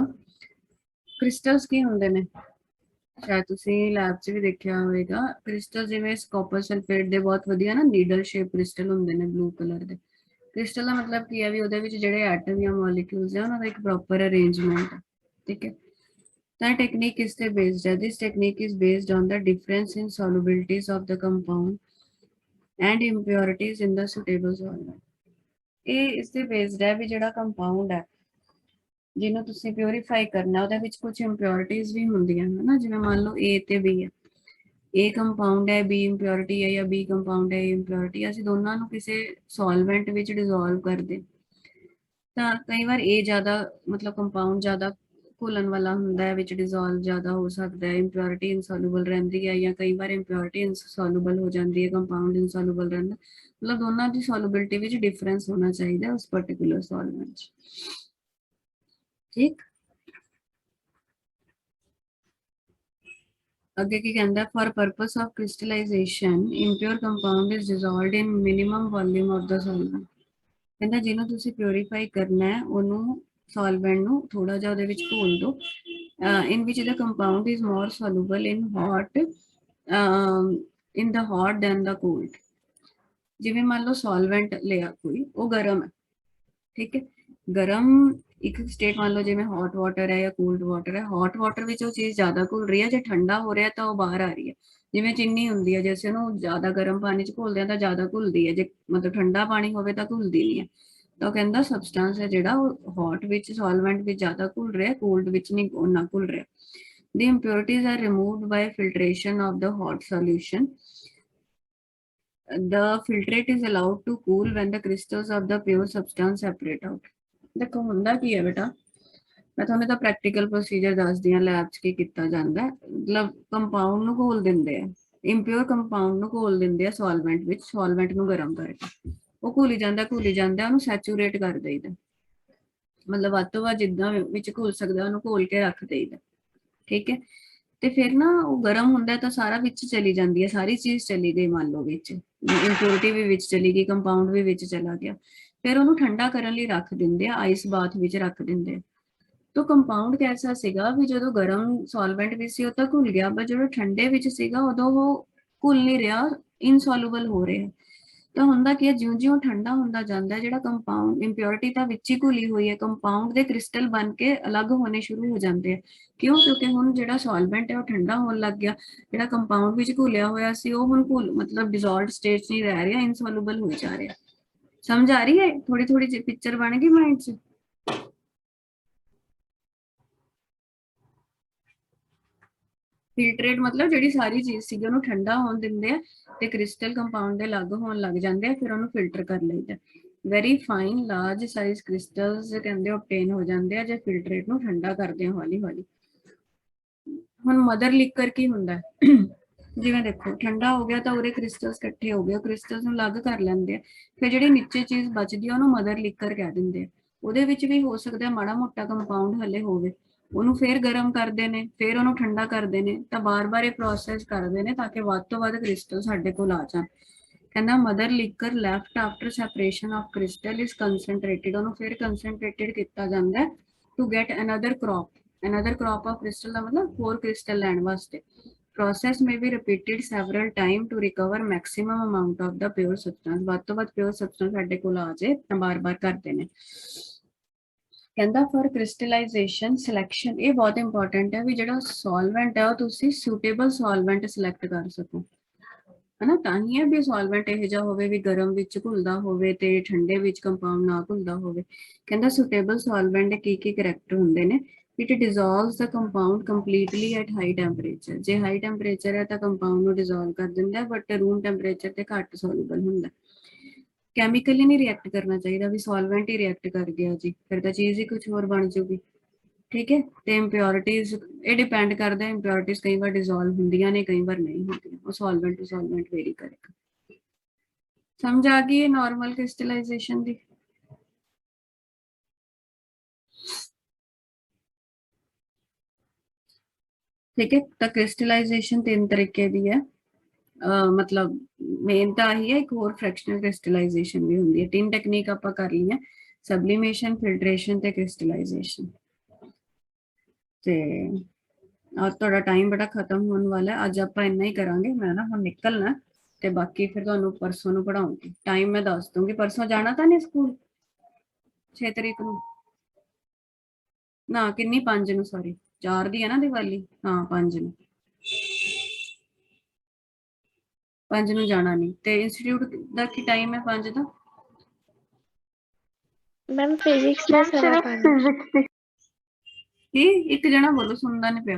crystals की ਹੁੰਦੇ ਨੇ, शायद ਤੁਸੀਂ lab 'ਚ ਵੀ ਦੇਖਿਆ ਹੋਵੇਗਾ। Crystal ਜਿਵੇਂ copper sulphate ਦੇ ਬਹੁਤ ਵਧੀਆ ਨਾ ਨੀਡਲ ਸ਼ੇਪ ਕ੍ਰਿਸਟਲ ਹੁੰਦੇ ਨੇ ਬਲੂ ਕਲਰ ਦੇ। ਕ੍ਰਿਸਟਲ ਦਾ ਮਤਲਬ ਕੀ ਹੈ ਵੀ ਉਹਦੇ ਵਿੱਚ ਜਿਹੜੇ ਐਟਮ ਜਾਂ ਮੋਲੀਕਿਊਲਸ ਆ ਉਹਨਾਂ ਦਾ ਇੱਕ ਪ੍ਰੋਪਰ ਅਰੇਂਜਮੈਂਟ ਹੈ। ਠੀਕ ਹੈ, that technique is based है, this technique is based on the difference in solubilities of the compound and impurities in the suitable solvent। ਇਹ ਇਸ ਤੇ ਬੇਸਡ ਹੈ ਵੀ ਜਿਹੜਾ ਕੰਪਾਊਂਡ ਹੈ ਜਿਹਨੂੰ ਤੁਸੀਂ ਪਿਉਰੀਫਾਈ ਕਰਨਾ ਉਹਦੇ ਵਿੱਚ ਕੁਝ ਇੰਪਿਉਰਿਟੀਜ਼ ਵੀ ਹੁੰਦੀਆਂ ਹਨ ਨਾ, ਜਿਵੇਂ ਮੰਨ ਲਓ A ਤੇ B ਹੈ, A ਕੰਪਾਊਂਡ ਹੈ B ਇੰਪਿਉਰਿਟੀ ਹੈ, ਜਾਂ B ਕੰਪਾਊਂਡ ਹੈ A ਇੰਪਿਉਰਿਟੀ, ਅਸੀਂ ਦੋਨਾਂ ਨੂੰ ਕਿਸੇ ਸੋਲਵੈਂਟ ਵਿੱਚ ਡਿਸੋਲਵ ਕਰਦੇ ਤਾਂ ਕਈ ਵਾਰ A ਜ਼ਿਆਦਾ ਮਤਲਬ ਕੰਪਾਊਂਡ ਜ਼ਿਆਦਾ ਘੁਲਣ ਵਾਲਾ ਹੁੰਦਾ ਹੈ, ਵਿੱਚ ਡਿਸੋਲਵ ਜ਼ਿਆਦਾ ਹੋ ਸਕਦਾ ਹੈ, ਇੰਪਿਉਰਿਟੀ ਇਨਸੋਲੂਬਲ ਰਹਿੰਦੀ ਹੈ, ਜਾਂ ਕਈ ਵਾਰ ਇੰਪਿਉਰਿਟੀ ਇਨਸੋਲੂਬਲ ਹੋ ਜਾਂਦੀ ਹੈ, ਕੰਪਾਊਂਡ ਇਨਸੋਲੂਬਲ ਰਹਿੰਦਾ। मतलब दोनों की सॉल्युबिलिटी विच डिफरेंस होना चाहिए उस पर्टिकुलर सॉल्वेंट। ठीक, आगे की कहता है for purpose of crystallisation impure compound is dissolved in minimum volume of the solvent. कहता जिन्हों तुसी प्योरीफाई करना है उन्होंने सॉल्वेंट नू थोड़ा जिहा उहदे विच घोल दो, in which the compound is more soluble in the hot than the cold. जिवें मान लो सॉल्वेंट लिया कोई, वो गर्म है, ठीक है, गर्म एक स्टेट मान लो जिवें हॉट वाटर है या कोल्ड वाटर है। हॉट वाटर में वो चीज़ ज़्यादा घुल रही है, जो ठंडा हो रहा है तो वो बाहर आ रही है। जिवें चीनी होंदी है, जैसे उन्होंने ज़्यादा गर्म पानी च घोलते हैं तो ज़्यादा घुलती है, जो मतलब ठंडा पानी होवे तो घुलती नहीं है। तो कहता सबसटेंस है जिहड़ा हॉट विच सॉल्वेंट विच ज़्यादा घुल रहा है, कोल्ड विच नहीं उन्ना घुल रहा। The impurities are removed by filtration of the hot solution. The filtrate is allowed to cool when the crystals of the pure substance separate out। देखो हुंदा की है बेटा, ਮੈਂ ਤੁਹਾਨੂੰ ਤਾਂ ਪ੍ਰੈਕਟੀਕਲ ਪ੍ਰੋਸੀਜਰ ਦੱਸਦੀ ਹਾਂ ਲੈਬ 'ਚ ਕੀ ਕੀਤਾ ਜਾਂਦਾ ਹੈ। ਮਤਲਬ ਕੰਪਾਊਂਡ ਨੂੰ ਘੋਲ ਦਿੰਦੇ ਆ, ਇੰਪਿਓਰ ਕੰਪਾਊਂਡ ਨੂੰ ਘੋਲ ਦਿੰਦੇ ਆ ਸੋਲਵੈਂਟ ਵਿੱਚ, ਸੋਲਵੈਂਟ ਨੂੰ ਗਰਮ ਕਰਕੇ ਉਹ ਘੁਲੀ ਜਾਂਦਾ ਉਹਨੂੰ ਸੈਚੂਰੇਟ ਕਰ ਦੇਈਦਾ, ਮਤਲਬ ਵੱਧ ਤੋਂ ਵੱਧ ਜਿੱਦਾਂ ਵਿੱਚ ਘੁਲ ਸਕਦਾ ਉਹਨੂੰ ਘੋਲ ਕੇ ਰੱਖ ਦੇਈਦਾ, ਠੀਕ ਹੈ। ਤੇ ਫਿਰ ਨਾ ਉਹ ਗਰਮ ਹੁੰਦਾ ਤਾਂ ਸਾਰਾ ਵਿੱਚ ਚਲੀ ਜਾਂਦੀ ਹੈ, ਸਾਰੀ ਚੀਜ਼ ਚਲੀ ਗਈ ਮੰਨ ਲਓ ਵਿੱਚ, ਇੰਪਿਓਰਿਟੀ ਵੀ ਵਿੱਚ ਚਲੀ ਗਈ, ਕੰਪਾਊਂਡ ਵੀ ਵਿੱਚ ਚਲਾ ਗਿਆ। ਫਿਰ ਉਹਨੂੰ ਠੰਡਾ ਕਰਨ ਲਈ ਰੱਖ ਦਿੰਦੇ ਆ, ਆਈਸ ਬਾਥ ਵਿੱਚ ਰੱਖ ਦਿੰਦੇ ਆ। तो कंपाउंड कैसा सीगा भी जो गर्म सॉल्वेंट भी सी तो घुल गया, पर जो ठंडे विच सीगा उदों वो घुल नहीं रहा, इनसॉल्यूबल हो रहा है। तो हुंदा की जिउं जिउं ठंडा हुंदा जांदा जिहड़ा कंपाउंड इंप्योरिटी तां विच ही घुली हुई है, कंपाउंड दे क्रिस्टल बन के अलग होने शुरू हो जाते हैं। क्यों? क्योंकि हुण जिहड़ा सॉल्वेंट है वो ठंडा होने लग गया, जिहड़ा कंपाउंड विच घुलिया होया सी वो हुण घुल मतलब डिसॉल्वड स्टेट नहीं रह रहा, इनसॉल्यूबल हो जा रहा। समझ आ रही है? थोड़ी थोड़ी जी पिक्चर बन गई माइंड च। ਫਿਲਟਰੇਟ ਮਤਲਬ ਜਿਹੜੀ ਸਾਰੀ ਚੀਜ਼ ਸੀਗੀ ਉਹਨੂੰ ਠੰਡਾ ਹੋਣ ਦਿੰਦੇ ਆ ਤੇ ਕ੍ਰਿਸਟਲ ਕੰਪਾਊਂਡ ਦੇ ਅਲੱਗ ਹੋਣ ਲੱਗ ਜਾਂਦੇ ਆ, ਫਿਰ ਉਹਨੂੰ ਫਿਲਟਰ ਕਰ ਲਈਦਾ। Very fine large size crystals ਕਹਿੰਦੇ ਓਬਟੇਨ ਹੋ ਜਾਂਦੇ ਆ ਜੇ ਫਿਲਟਰੇਟ ਨੂੰ ਠੰਡਾ ਕਰਦੇ ਆ ਹੌਲੀ ਹੌਲੀ। ਹੁਣ ਮਦਰ ਲਿਕਰ ਕੀ ਹੁੰਦਾ ਜਿਵੇਂ ਦੇਖੋ ਠੰਡਾ ਹੋ ਗਿਆ ਤਾਂ ਉਹਦੇ ਕ੍ਰਿਸਟਲਸ ਇਕੱਠੇ ਹੋ ਗਏ, ਕ੍ਰਿਸਟਲਸ ਨੂੰ ਅਲੱਗ ਕਰ ਲੈਂਦੇ ਆ, ਫਿਰ ਜਿਹੜੀ ਨੀਚੇ ਚੀਜ਼ ਬਚਦੀ ਆ ਉਹਨੂੰ ਮਦਰ ਲਿਕਰ ਕਹਿ ਦਿੰਦੇ ਆ। ਉਹਦੇ ਵਿੱਚ ਵੀ ਹੋ ਸਕਦਾ ਮਾੜਾ ਮੋਟਾ ਕੰਪਾਊਂਡ ਹਲੇ ਹੋਵੇ, ਉਹਨੂੰ ਫੇਰ ਗਰਮ ਕਰਦੇ ਨੇ, ਫੇਰ ਉਹਨੂੰ ਠੰਡਾ ਕਰਦੇ ਨੇ, ਤਾਂ ਬਾਰ-ਬਾਰ ਇਹ ਪ੍ਰੋਸੈਸ ਕਰਦੇ ਨੇ ਤਾਂ ਕਿ ਵੱਧ ਤੋਂ ਵੱਧ ਕ੍ਰਿਸਟਲ ਸਾਡੇ ਕੋਲ ਆ ਜਾਣ। ਕਹਿੰਦਾ mother liquor left after separation of crystal is concentrated, ਉਹਨੂੰ ਫਿਰ ਕੰਸੈਂਟਰੇਟਿਡ ਕੀਤਾ ਜਾਂਦਾ to get another crop of crystal ਦਾ ਮਤਲਬ ਹੋਰ ਕ੍ਰਿਸਟਲ ਲੈਣ ਵਾਸਤੇ। process may be repeated several times to recover maximum amount of the pure substance, ਵੱਧ ਤੋਂ ਵੱਧ pure substance ਸਾਡੇ ਕੋਲ ਆ ਜਾਏ ਤਾਂ ਬਾਰ-ਬਾਰ ਕਰਦੇ ਨੇ। ਕਹਿੰਦਾ ਫॉर ਕ੍ਰਿਸਟਲਾਈਜੇਸ਼ਨ ਸਿਲੈਕਸ਼ਨ, ਇਹ ਬਹੁਤ ਇੰਪੋਰਟੈਂਟ ਹੈ ਵੀ ਜਿਹੜਾ ਸੋਲਵੈਂਟ ਹੈ ਉਹ ਤੁਸੀਂ ਸੁਟੇਬਲ ਸੋਲਵੈਂਟ ਸਿਲੈਕਟ ਕਰ ਸਕੋ, ਹਨਾ। ਤਾਂ ਹੀ ਹੈ ਵੀ ਸੋਲਵੈਂਟ ਇਹੋ ਜਿਹਾ ਹੋਵੇ ਵੀ ਗਰਮ ਵਿੱਚ ਘੁਲਦਾ ਹੋਵੇ ਤੇ ਠੰਡੇ ਵਿੱਚ ਕੰਪਾਊਂਡ ਨਾ ਘੁਲਦਾ ਹੋਵੇ। ਕਹਿੰਦਾ ਸੁਟੇਬਲ ਸੋਲਵੈਂਟ ਕੀ ਕਰੈਕਟਰ ਹੁੰਦੇ ਨੇ, it dissolves the compound completely at high temperature, ਜੇ ਹਾਈ ਟੈਂਪਰੇਚਰ ਹੈ ਤਾਂ ਕੰਪਾਊਂਡ ਨੂੰ ਡਿਸੋਲਵ ਕਰ ਦਿੰਦਾ, ਬਟ ਰੂਮ ਟੈਂਪਰੇਚਰ ਤੇ ਘੱਟ ਸੋਲੂਬਲ ਹੁੰਦਾ। ਕੈਮੀਕਲੀ ਨਹੀਂ ਰਿਐਕਟ ਕਰਨਾ ਚਾਹੀਦਾ ਵੀ ਸੋਲਵੈਂਟ ਹੀ ਰਿਐਕਟ ਕਰ ਗਿਆ ਜੀ, ਫਿਰ ਤਾਂ ਚੀਜ਼ ਹੀ ਕੁਝ ਹੋਰ ਬਣ ਜੂਗੀ, ਠੀਕ ਹੈ। ਤੇ ਇੰਪਿਓਰਿਟੀਜ਼ ਇਹ ਡਿਪੈਂਡ ਕਰਦਾ, ਇੰਪਿਓਰਿਟੀਜ਼ ਕਈ ਵਾਰ ਡਿਸੋਲਵ ਹੁੰਦੀਆਂ ਨੇ, ਕਈ ਵਾਰ ਨਹੀਂ ਹੁੰਦੀਆਂ, ਉਹ ਸੋਲਵੈਂਟ ਟੂ ਸੋਲਵੈਂਟ ਵੇਰੀ ਕਰੇਗਾ। ਸਮਝ ਆ ਗਈ ਨਾਰਮਲ ਕ੍ਰਿਸਟਲਾਈਜੇਸ਼ਨ ਦੀ? ठीक है, तो क्रिस्टलाइजेशन 3 तरीके दी है, मतलब मेन तो यही है, एक और फ्रैक्शनल क्रिस्टलाइजेशन भी होंगी है। 3 टेक्निक आप कर ली है, सब्लिमेशन, फिल्ट्रेशन ते क्रिस्टलाइजेशन। ते थोड़ा टाइम बड़ा खत्म होने वाला है, अज आप इन्ना ही करांगे, मैं ना हुण निकलना ते बाकी फिर तुहानू परसों नू पढ़ाऊंगी। टाइम मैं दस दूंगी, परसों जाना तो नहीं स्कूल? 6 तरीक नू ना, किन्नी 5 नू, सॉरी 4 दी है ना दिवाली, हाँ 5 नू, 5 ਨੂੰ ਜਾਣਾ ਨਹੀਂ। ਤੇ ਇੰਸਟੀਚਿਊਟ ਦਾ ਕੀ ਟਾਈਮ ਹੈ 5 ਦਾ? मैम फिजिक्स में मैम सिर्फ फिजिक्स ਕੀ ਇੱਕ ਜਣਾ ਬੋਲੋ, ਸੁਣਦਾ ਨਹੀਂ ਪਿਆ।